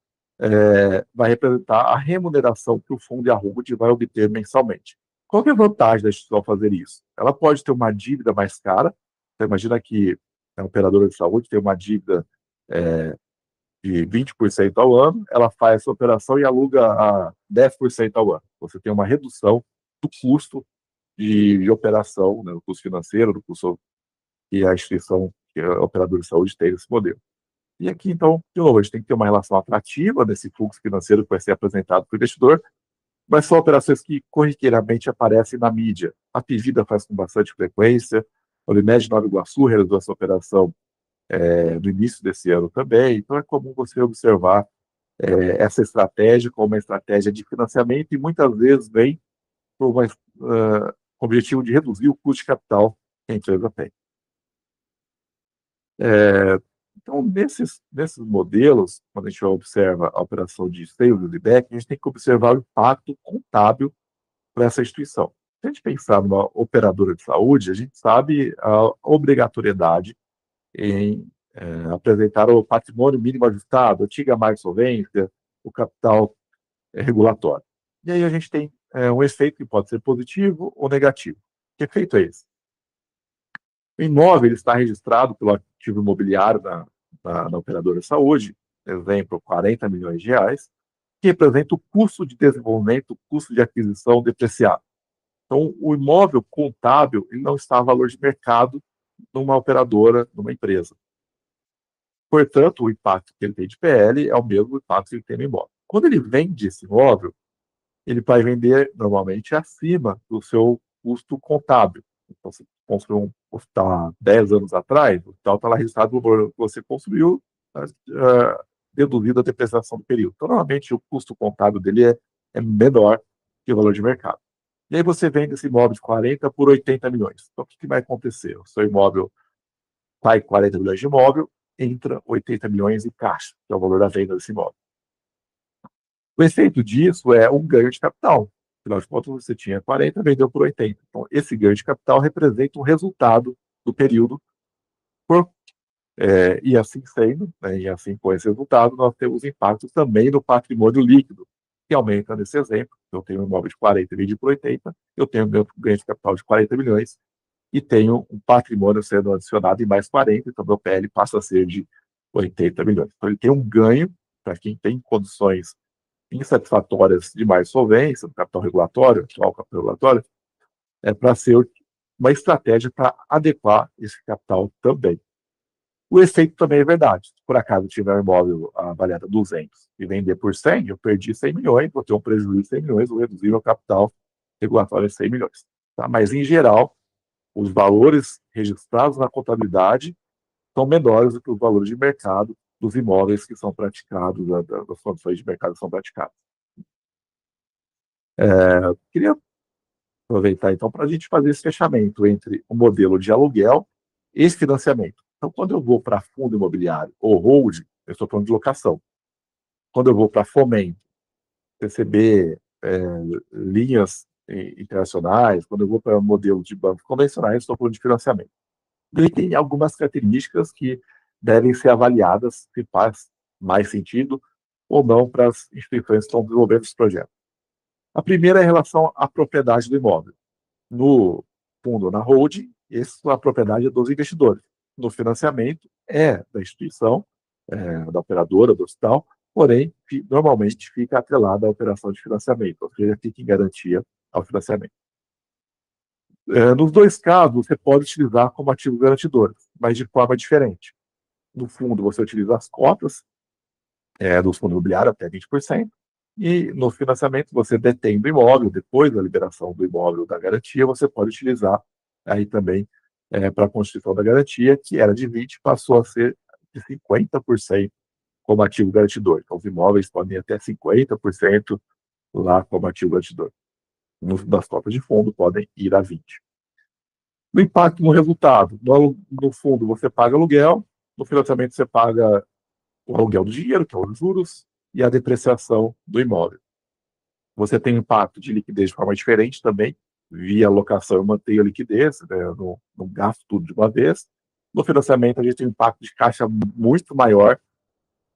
vai representar a remuneração que o fundo e a holding vai obter mensalmente. Qual que é a vantagem da instituição fazer isso? Ela pode ter uma dívida mais cara, então imagina que a operadora de saúde tem uma dívida de 20% ao ano, ela faz essa operação e aluga a 10% ao ano. Você tem uma redução do custo de operação, né, do custo financeiro, do custo que a instituição, que a operadora de saúde tem nesse modelo. E aqui, então, de novo, a gente tem que ter uma relação atrativa nesse fluxo financeiro que vai ser apresentado para o investidor, mas são operações que corriqueiramente aparecem na mídia. A Pivida faz com bastante frequência, a Unimed Nova Iguaçu realizou essa operação no início desse ano também, então é comum você observar essa estratégia como uma estratégia de financiamento e muitas vezes vem com o objetivo de reduzir o custo de capital que a empresa tem. Então, nesses modelos, quando a gente observa a operação de sale e leaseback, a gente tem que observar o impacto contábil para essa instituição. Se a gente pensar numa operadora de saúde, a gente sabe a obrigatoriedade em apresentar o patrimônio mínimo ajustado, a antiga mais solvência, o capital regulatório. E aí a gente tem um efeito que pode ser positivo ou negativo. Que efeito é esse? O imóvel está registrado pelo ativo imobiliário na operadora de saúde, exemplo, R$ 40 milhões, que representa o custo de desenvolvimento, o custo de aquisição depreciado. Então, o imóvel contábil ele não está a valor de mercado numa operadora, numa empresa. Portanto, o impacto que ele tem de PL é o mesmo impacto que ele tem no imóvel. Quando ele vende esse imóvel, ele vai vender normalmente acima do seu custo contábil. Então, você construiu um hospital há 10 anos atrás, o hospital está lá registrado no valor que você construiu, deduzido a depreciação do período. Então, normalmente, o custo contábil dele é menor que o valor de mercado. E aí você vende esse imóvel de 40 por 80 milhões. Então, o que vai acontecer? O seu imóvel sai 40 milhões de imóvel, entra 80 milhões em caixa, que é o valor da venda desse imóvel. O efeito disso é um ganho de capital. Afinal de contas, você tinha 40, vendeu por 80. Então, esse ganho de capital representa um resultado do período. E assim sendo, né, e assim com esse resultado, nós temos impactos também no patrimônio líquido, que aumenta nesse exemplo. Eu tenho um imóvel de 40 e vendi por 80, eu tenho um ganho de capital de 40 milhões, e tenho um patrimônio sendo adicionado em mais 40, então meu PL passa a ser de 80 milhões. Então ele tem um ganho para quem tem condições insatisfatórias de mais solvência, do capital regulatório, atual capital regulatório, para ser uma estratégia para adequar esse capital também. O efeito também é verdade. Se por acaso tiver um imóvel avaliado a 200 e vender por 100, eu perdi 100 milhões, vou ter um prejuízo de 100 milhões, vou reduzir meu capital regulatório em 100 milhões. Tá? Mas, em geral, os valores registrados na contabilidade são menores do que os valores de mercado dos imóveis que são praticados, das condições de mercado que são praticadas. Queria aproveitar, então, para a gente fazer esse fechamento entre o modelo de aluguel e esse financiamento. Então, quando eu vou para fundo imobiliário ou hold, eu estou falando de locação. Quando eu vou para fomento, receber linhas internacionais, quando eu vou para modelo de bancos convencionais, estou falando de financiamento. Ele tem algumas características que devem ser avaliadas se faz mais sentido ou não para as instituições que estão desenvolvendo esse projeto. A primeira é em relação à propriedade do imóvel. No fundo, na holding, a propriedade é dos investidores. No financiamento, é da instituição, da operadora, do hospital, porém, normalmente fica atrelada à operação de financiamento, ou seja, fica em garantia ao financiamento. Nos dois casos, você pode utilizar como ativo garantidor, mas de forma diferente. No fundo, você utiliza as cotas do fundo imobiliário até 20%, e no financiamento você detém do imóvel, depois da liberação do imóvel da garantia, você pode utilizar aí também para a constituição da garantia, que era de 20%, passou a ser de 50% como ativo garantidor. Então, os imóveis podem ir até 50% lá como ativo garantidor. Das cotas de fundo podem ir a 20%. No impacto no resultado, no fundo você paga aluguel, no financiamento você paga o aluguel do dinheiro, que é os juros, e a depreciação do imóvel. Você tem impacto de liquidez de forma diferente também, via alocação eu mantenho a liquidez, né, não gasto tudo de uma vez. No financiamento a gente tem um impacto de caixa muito maior,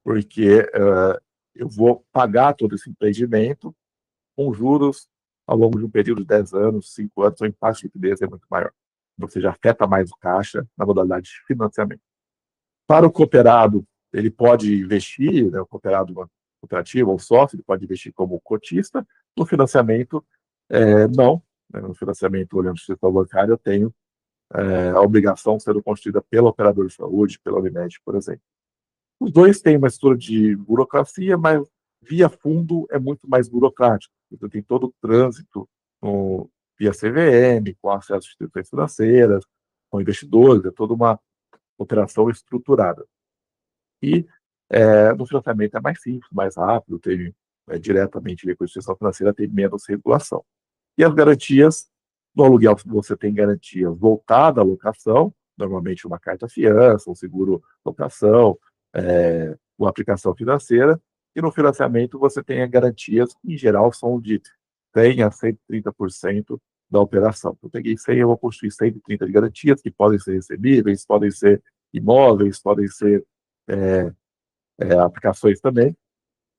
porque eu vou pagar todo esse empreendimento com juros ao longo de um período de 10 anos, 5 anos, o impacto de liquidez é muito maior. Ou seja, afeta mais o caixa na modalidade de financiamento. Para o cooperado, ele pode investir, né, o cooperado cooperativo ou sócio, ele pode investir como cotista. No financiamento, não. Né, no financiamento, olhando o instituição bancário, eu tenho a obrigação sendo constituída pela operadora de saúde, pela Unimed, por exemplo. Os dois têm uma estrutura de burocracia, mas via fundo é muito mais burocrático. Você tem todo o trânsito via CVM, com acesso a instituições financeiras, com investidores, é toda uma operação estruturada. E no financiamento é mais simples, mais rápido, tem diretamente via instituição financeira, tem menos regulação. E as garantias, no aluguel você tem garantias voltadas à locação, normalmente uma carta-fiança, um seguro-locação, uma aplicação financeira, e no financiamento você tem as garantias, que em geral são de 100% a 130% da operação. Eu peguei 100, eu vou construir 130 de garantias, que podem ser recebíveis, podem ser imóveis, podem ser aplicações também.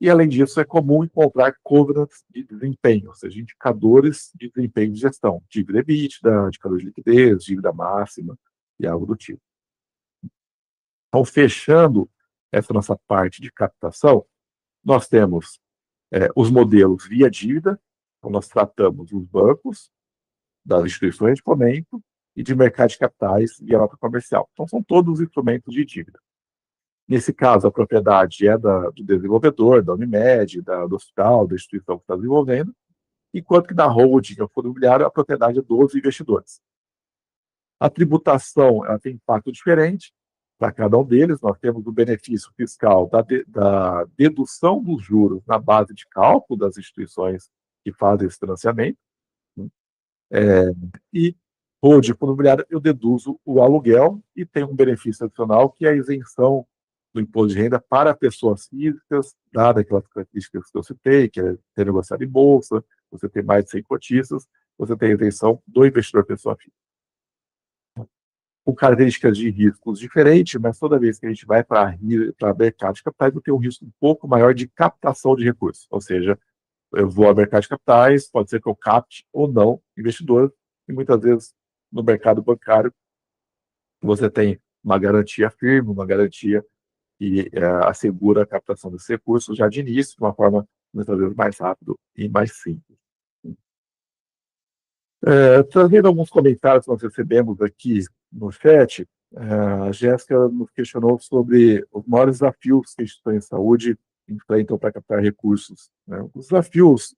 E, além disso, é comum encontrar covenants de desempenho, ou seja, indicadores de desempenho de gestão, dívida EBITDA, indicador de liquidez, dívida máxima e algo do tipo. Então, fechando essa nossa parte de captação, nós temos os modelos via dívida, então nós tratamos os bancos, das instituições de fomento e de mercado de capitais via nota comercial. Então, são todos os instrumentos de dívida. Nesse caso, a propriedade é do desenvolvedor, da Unimed, do hospital, da instituição que está desenvolvendo, enquanto que na holding, ou fundo imobiliário, a propriedade é dos investidores. A tributação ela tem impacto diferente para cada um deles. Nós temos o benefício fiscal da dedução dos juros na base de cálculo das instituições que fazem esse financiamento. E holding, fundo imobiliário, eu deduzo o aluguel e tem um benefício adicional que é a isenção do imposto de renda para pessoas físicas, dadas aquelas características que eu citei, que é ter negociado em bolsa, você tem mais de 100 cotistas, você tem a isenção do investidor pessoa física. Com características de riscos diferentes, mas toda vez que a gente vai para mercado de capitais, eu tenho um risco um pouco maior de captação de recursos, ou seja, eu vou ao mercado de capitais, pode ser que eu capte ou não investidor, e muitas vezes no mercado bancário, você tem uma garantia firme, uma garantia que assegura a captação desses recursos já de início, de uma forma muitas vezes mais rápido e mais simples. Trazendo alguns comentários que nós recebemos aqui no chat, a Jéssica nos questionou sobre os maiores desafios que instituições de saúde enfrentam para captar recursos, né? Os desafios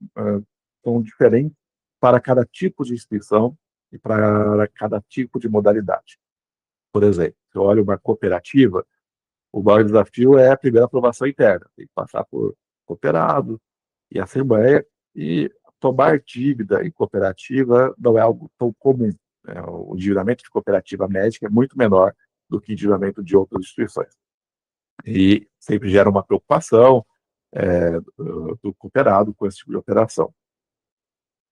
são diferentes para cada tipo de instituição e para cada tipo de modalidade. Por exemplo, se eu olho uma cooperativa, o maior desafio é a primeira aprovação interna, tem que passar por cooperado e assembleia, e tomar dívida em cooperativa não é algo tão comum, né? O endividamento de cooperativa médica é muito menor do que endividamento de outras instituições. E sempre gera uma preocupação do cooperado com esse tipo de operação.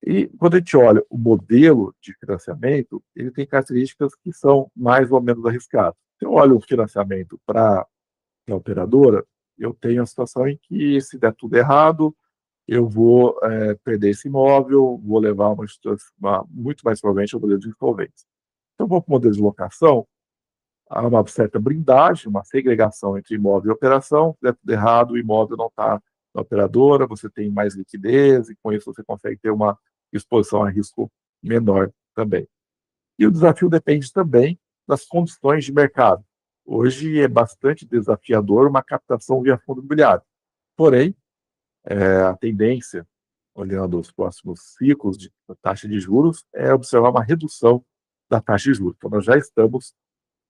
E quando a gente olha o modelo de financiamento, ele tem características que são mais ou menos arriscadas. Se eu olho o financiamento para a operadora, eu tenho a situação em que, se der tudo errado, eu vou perder esse imóvel, vou levar muito mais provavelmente ao modelo de insolvência. Então, vou para o modelo de locação, há uma certa blindagem, uma segregação entre imóvel e operação. Se der tudo errado, o imóvel não está na operadora, você tem mais liquidez, e com isso você consegue ter uma exposição a risco menor também. E o desafio depende também das condições de mercado. Hoje é bastante desafiador uma captação via fundo imobiliário. Porém, a tendência, olhando os próximos ciclos de taxa de juros, é observar uma redução da taxa de juros. Então, nós já estamos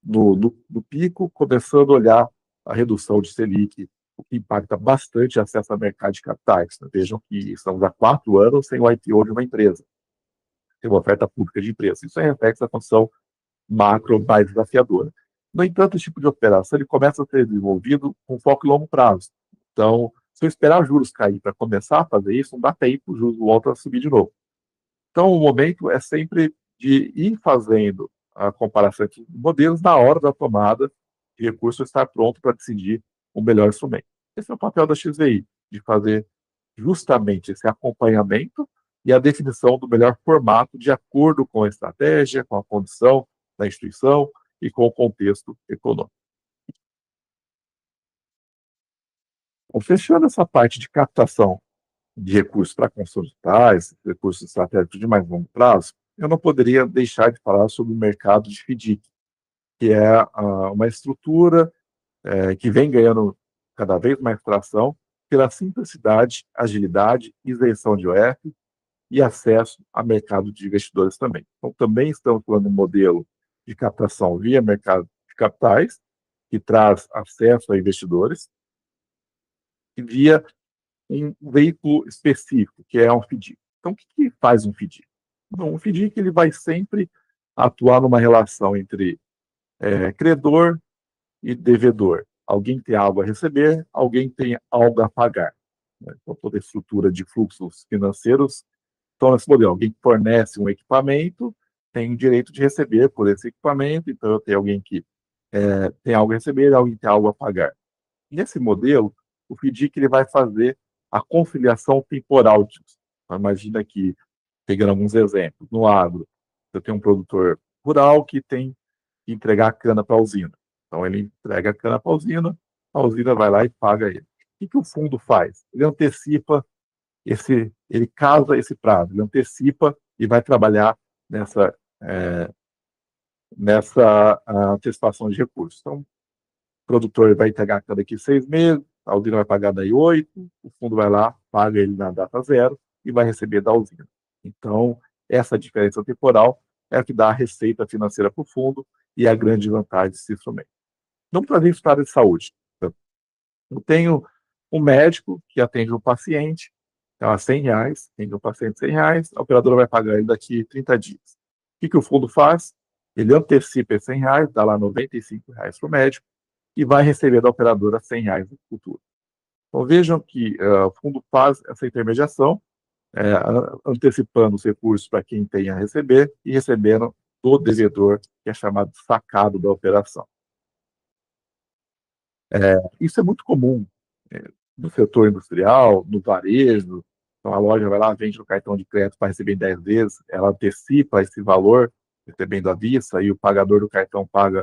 no pico, começando a olhar a redução de Selic, o que impacta bastante o acesso ao mercado de capitais. Vejam que estamos há 4 anos sem o IPO de uma empresa, sem uma oferta pública de empresa. Isso é reflexo da condição macro mais desafiadora. No entanto, esse tipo de operação ele começa a ser desenvolvido com foco em longo prazo. Então, se eu esperar os juros cair para começar a fazer isso, não dá tempo, os juros voltam a subir de novo. Então, o momento é sempre de ir fazendo a comparação entre modelos na hora da tomada de recurso, estar pronto para decidir o melhor instrumento. Esse é o papel da XVI, de fazer justamente esse acompanhamento e a definição do melhor formato de acordo com a estratégia, com a condição da instituição e com o contexto econômico. Então, fechando essa parte de captação de recursos para consultais, recursos estratégicos de mais longo prazo, eu não poderia deixar de falar sobre o mercado de FDIC, que é uma estrutura que vem ganhando cada vez mais tração pela simplicidade, agilidade, isenção de OF e acesso a mercado de investidores também. Então, também estamos falando de um modelo de captação via mercado de capitais, que traz acesso a investidores, e via um veículo específico, que é um FDIC. Então, o que faz um FDIC? Bom, um FDIC ele vai sempre atuar numa relação entre credor e devedor. Alguém tem algo a receber, alguém tem algo a pagar, né? Então, toda a estrutura de fluxos financeiros estão nesse modelo. Alguém fornece um equipamento, tem o direito de receber por esse equipamento, então eu tenho alguém que tem algo a receber, alguém tem algo a pagar. Nesse modelo, o FDIC ele vai fazer a conciliação temporal disso. Então, imagina que, pegando alguns exemplos, no agro, você tem um produtor rural que tem que entregar a cana para a usina. Então, ele entrega a cana para a usina vai lá e paga ele. O que o fundo faz? Ele antecipa ele casa esse prazo, ele antecipa e vai trabalhar nessa antecipação de recursos. Então, o produtor vai entregar cada daqui 6 meses, a usina vai pagar daí 8, o fundo vai lá, paga ele na data zero e vai receber da usina. Então, essa diferença temporal é a que dá a receita financeira para o fundo e a grande vantagem desse instrumento. Vamos trazer isso para a área de saúde. Eu tenho um médico que atende um paciente, então, a R$100, atende um paciente R$100, a operadora vai pagar ele daqui 30 dias. O que o fundo faz? Ele antecipa esses R$100, dá lá R$95 para o médico, e vai receber da operadora R$100 no futuro. Então, vejam que o fundo faz essa intermediação, antecipando os recursos para quem tem a receber e recebendo do devedor, que é chamado de sacado da operação. Isso é muito comum no setor industrial, no varejo. Então, a loja vai lá, vende no cartão de crédito para receber em 10 vezes, ela antecipa esse valor recebendo à vista, e o pagador do cartão paga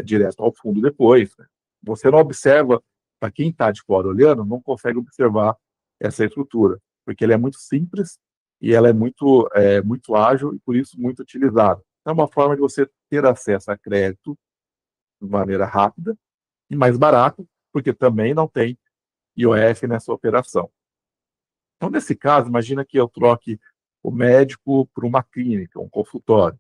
direto ao fundo depois, né? Você não observa, para quem está de fora olhando, não consegue observar essa estrutura, porque ela é muito simples e ela é muito ágil e, por isso, muito utilizada. É uma forma de você ter acesso a crédito de maneira rápida e mais barata, porque também não tem IOF nessa operação. Então, nesse caso, imagina que eu troque o médico por uma clínica, um consultório.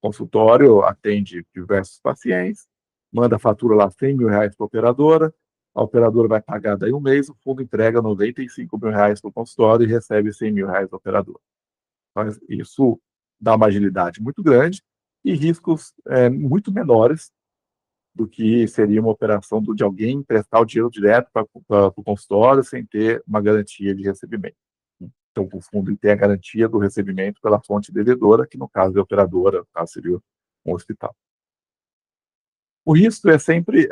O consultório atende diversos pacientes, manda a fatura lá R$ 100.000 para a operadora vai pagar daí um mês, o fundo entrega R$ 95.000 para o consultório e recebe R$ 100.000 da operadora. Então, isso dá uma agilidade muito grande e riscos muito menores do que seria uma operação de alguém emprestar o dinheiro direto para o consultório sem ter uma garantia de recebimento. Então, o fundo tem a garantia do recebimento pela fonte devedora, que no caso é a operadora, no caso seria um hospital. O risco é sempre,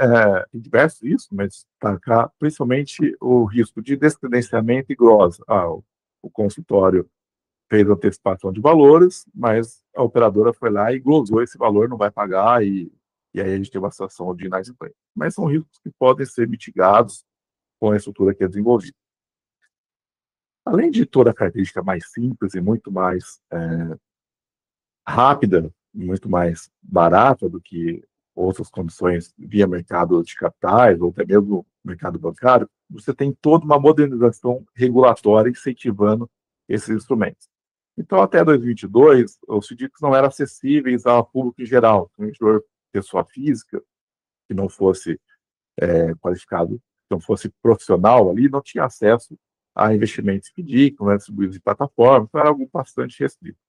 tem diversos riscos, mas destacar principalmente o risco de descredenciamento e glosa. O consultório fez antecipação de valores, mas a operadora foi lá e glosou esse valor, não vai pagar, e aí a gente tem uma situação de inadimplência. Mas são riscos que podem ser mitigados com a estrutura que é desenvolvida. Além de toda a característica mais simples e muito mais rápida, muito mais barata do que outras condições via mercado de capitais ou até mesmo mercado bancário, você tem toda uma modernização regulatória incentivando esses instrumentos. Então, até 2022, os FDICs não eram acessíveis ao público em geral. O investidor, pessoa física, que não fosse qualificado, que não fosse profissional ali, não tinha acesso a investimentos FDIC, não eram distribuídos em plataforma, então era algo bastante restrito.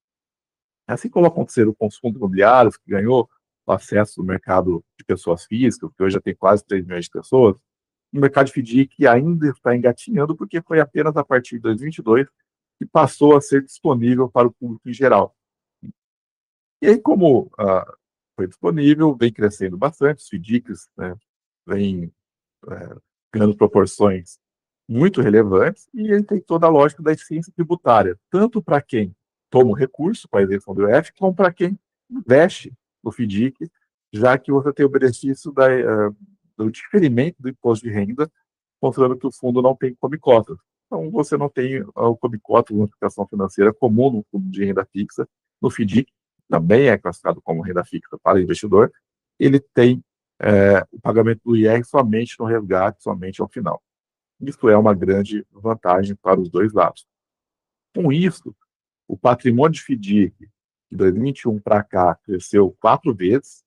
Assim como aconteceu com os fundos imobiliários, que ganhou o acesso no mercado de pessoas físicas, que hoje já tem quase 3 milhões de pessoas, o mercado de FDIC ainda está engatinhando, porque foi apenas a partir de 2022 que passou a ser disponível para o público em geral. E aí, como foi disponível, vem crescendo bastante, os FDICs, né, vem ganhando proporções muito relevantes, e ele tem toda a lógica da eficiência tributária, tanto para quem toma o recurso para a isenção do IOF, como para quem investe no FDIC, já que você tem o benefício do diferimento do imposto de renda, considerando que o fundo não tem come-cotas. Então, você não tem o come-cota, uma aplicação financeira comum no fundo de renda fixa. No FDIC, também é classificado como renda fixa para o investidor, ele tem o pagamento do IR somente no resgate, somente ao final. Isso é uma grande vantagem para os dois lados. Com isso, o patrimônio de FDIC de 2021 para cá cresceu 4 vezes.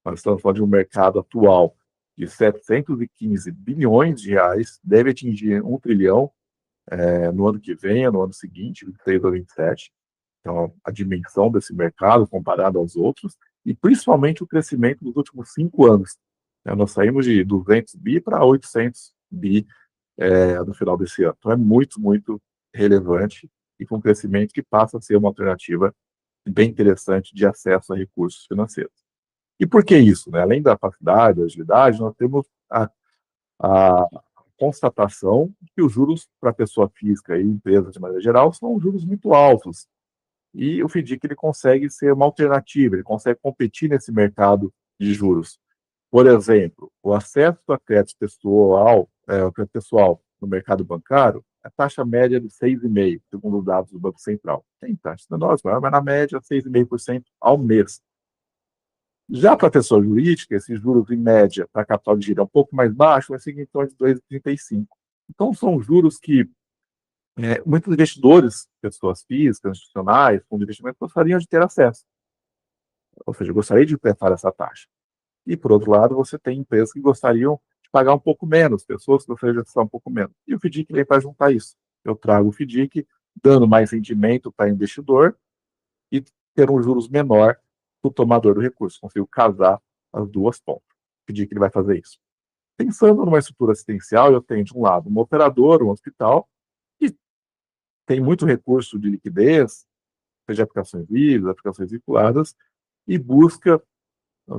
Nós estamos falando de um mercado atual de 715 bilhões de reais, deve atingir 1 trilhão no ano que vem, no ano seguinte, 23 ou 27. Então, a dimensão desse mercado comparado aos outros, e principalmente o crescimento dos últimos 5 anos. Nós saímos de 200 bi para 800 bi no final desse ano. Então, é muito, muito relevante e com crescimento que passa a ser uma alternativa bem interessante de acesso a recursos financeiros. E por que isso? Né? Além da facilidade, da agilidade, nós temos a constatação que os juros para pessoa física e empresa de maneira geral são juros muito altos. E o FDIC ele consegue ser uma alternativa, ele consegue competir nesse mercado de juros. Por exemplo, o acesso a crédito pessoal, ao crédito pessoal no mercado bancário, a taxa média é de 6,5%, segundo os dados do Banco Central. Tem taxa menores, mas na média 6,5% ao mês. Já para a pessoa jurídica, esses juros em média para capital de giro é um pouco mais baixo, vai seguir em torno de 2,35%. Então, são juros que muitos investidores, pessoas físicas, institucionais, fundos de investimento, gostariam de ter acesso. Ou seja, gostariam de prestar essa taxa. E, por outro lado, você tem empresas que gostariam de pagar um pouco menos, pessoas que gostariam de acessar um pouco menos. E o FDIC vem para juntar isso. Eu trago o FDIC, dando mais rendimento para investidor e ter um juros menor para o tomador do recurso. Consigo casar as duas pontas. O FDIC ele vai fazer isso. Pensando numa estrutura assistencial, eu tenho, de um lado, uma operadora, um hospital, que tem muito recurso de liquidez, seja aplicações livres, aplicações vinculadas, e busca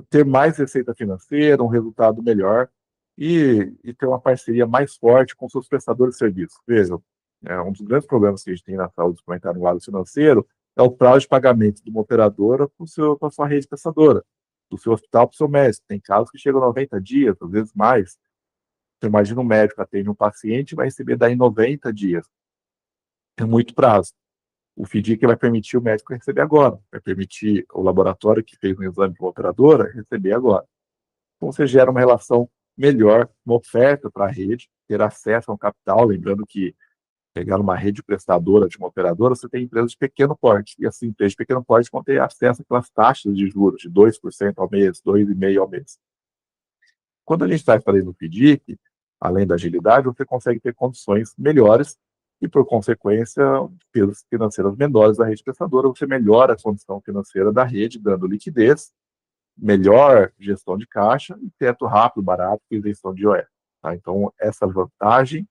ter mais receita financeira, um resultado melhor e ter uma parceria mais forte com seus prestadores de serviços. Vejam, um dos grandes problemas que a gente tem na saúde suplementar no lado financeiro é o prazo de pagamento de uma operadora para a sua rede prestadora, do seu hospital para o seu médico. Tem casos que chegam a 90 dias, às vezes mais. Você imagina um médico atende um paciente e vai receber daí 90 dias. É muito prazo. O FDIC vai permitir o médico receber agora, vai permitir o laboratório que fez um exame para a operadora receber agora. Então, você gera uma relação melhor, uma oferta para a rede, ter acesso a um capital, lembrando que pegar uma rede prestadora de uma operadora, você tem empresas de pequeno porte, e assim, empresas de pequeno porte vão ter acesso àquelas taxas de juros de 2% ao mês, 2,5% ao mês. Quando a gente está fazendo o FDIC, além da agilidade, você consegue ter condições melhores e, por consequência, despesas financeiras menores da rede prestadora, você melhora a condição financeira da rede, dando liquidez, melhor gestão de caixa e teto rápido, barato e isenção de IOF. Tá? Então, essa vantagem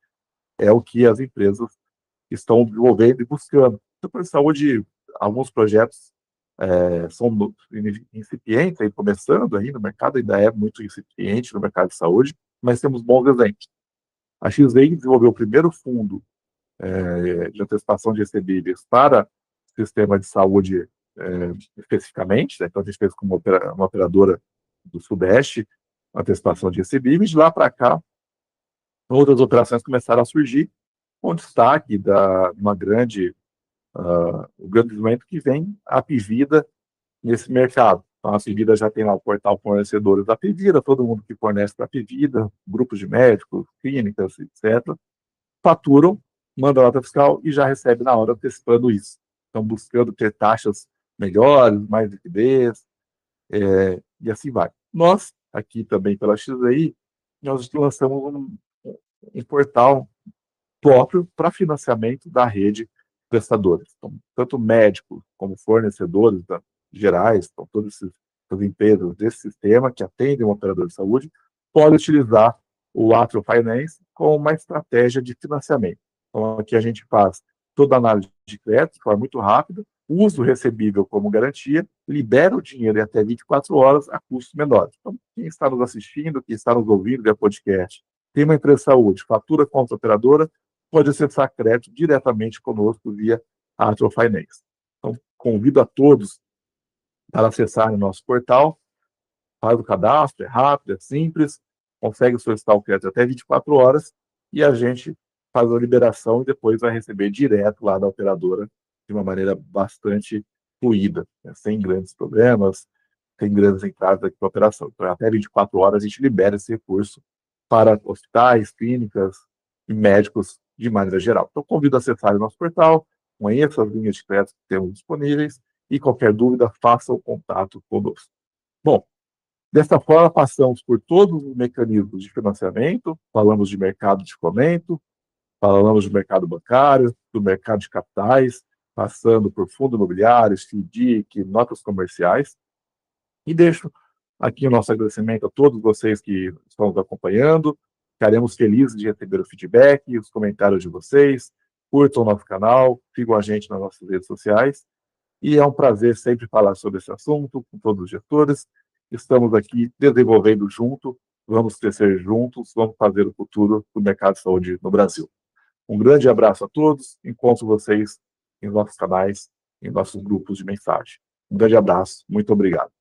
é o que as empresas estão desenvolvendo e buscando. Então, para a saúde, alguns projetos são incipientes, aí, começando aí no mercado, ainda é muito incipiente no mercado de saúde, mas temos bons exemplos. A XVEI desenvolveu o primeiro fundo de antecipação de recebíveis para o sistema de saúde especificamente, né? Então a gente fez com uma operadora do Sudeste, antecipação de recebíveis, de lá para cá, outras operações começaram a surgir, com destaque da uma grande, o grande desenvolvimento que vem a Apivida nesse mercado. Então, a Apivida já tem lá o portal fornecedores da Apivida, todo mundo que fornece para a Apivida, grupos de médicos, clínicas, etc., faturam, mandam a nota fiscal e já recebe na hora antecipando isso. Então, buscando ter taxas melhores, mais liquidez, e assim vai. Nós, aqui também pela XAI, nós lançamos um portal próprio para financiamento da rede prestadores. Então, tanto médicos como fornecedores gerais, então, todas as empresas desse sistema que atendem um operador de saúde, podem utilizar o Atrio Finance como uma estratégia de financiamento. Então, aqui a gente faz toda a análise de crédito de forma muito rápida, usa o recebível como garantia, libera o dinheiro em até 24 horas a custos menores. Então, quem está nos assistindo, quem está nos ouvindo via podcast, tem uma empresa de saúde, fatura contra a operadora, pode acessar crédito diretamente conosco via Atrio Finance. Então, convido a todos para acessarem o nosso portal, faz o cadastro, é rápido, é simples, consegue solicitar o crédito até 24 horas e a gente faz a liberação e depois vai receber direto lá da operadora de uma maneira bastante fluida, né, sem grandes problemas, sem grandes entradas aqui para a operação. Então, até 24 horas a gente libera esse recurso para hospitais, clínicas e médicos de maneira geral. Então, convido a acessar o nosso portal, conheça as linhas de crédito que temos disponíveis e qualquer dúvida, faça o contato conosco. Bom, desta forma, passamos por todos os mecanismos de financiamento, falamos de mercado de fomento, falamos do mercado bancário, do mercado de capitais, passando por fundo imobiliário, FDIC, notas comerciais, e deixo aqui o nosso agradecimento a todos vocês que estão nos acompanhando. Ficaremos felizes de receber o feedback, os comentários de vocês. Curtam o nosso canal, sigam a gente nas nossas redes sociais. E é um prazer sempre falar sobre esse assunto com todos os gestores. Estamos aqui desenvolvendo junto, vamos crescer juntos, vamos fazer o futuro do mercado de saúde no Brasil. Um grande abraço a todos, encontro vocês em nossos canais, em nossos grupos de mensagem. Um grande abraço, muito obrigado.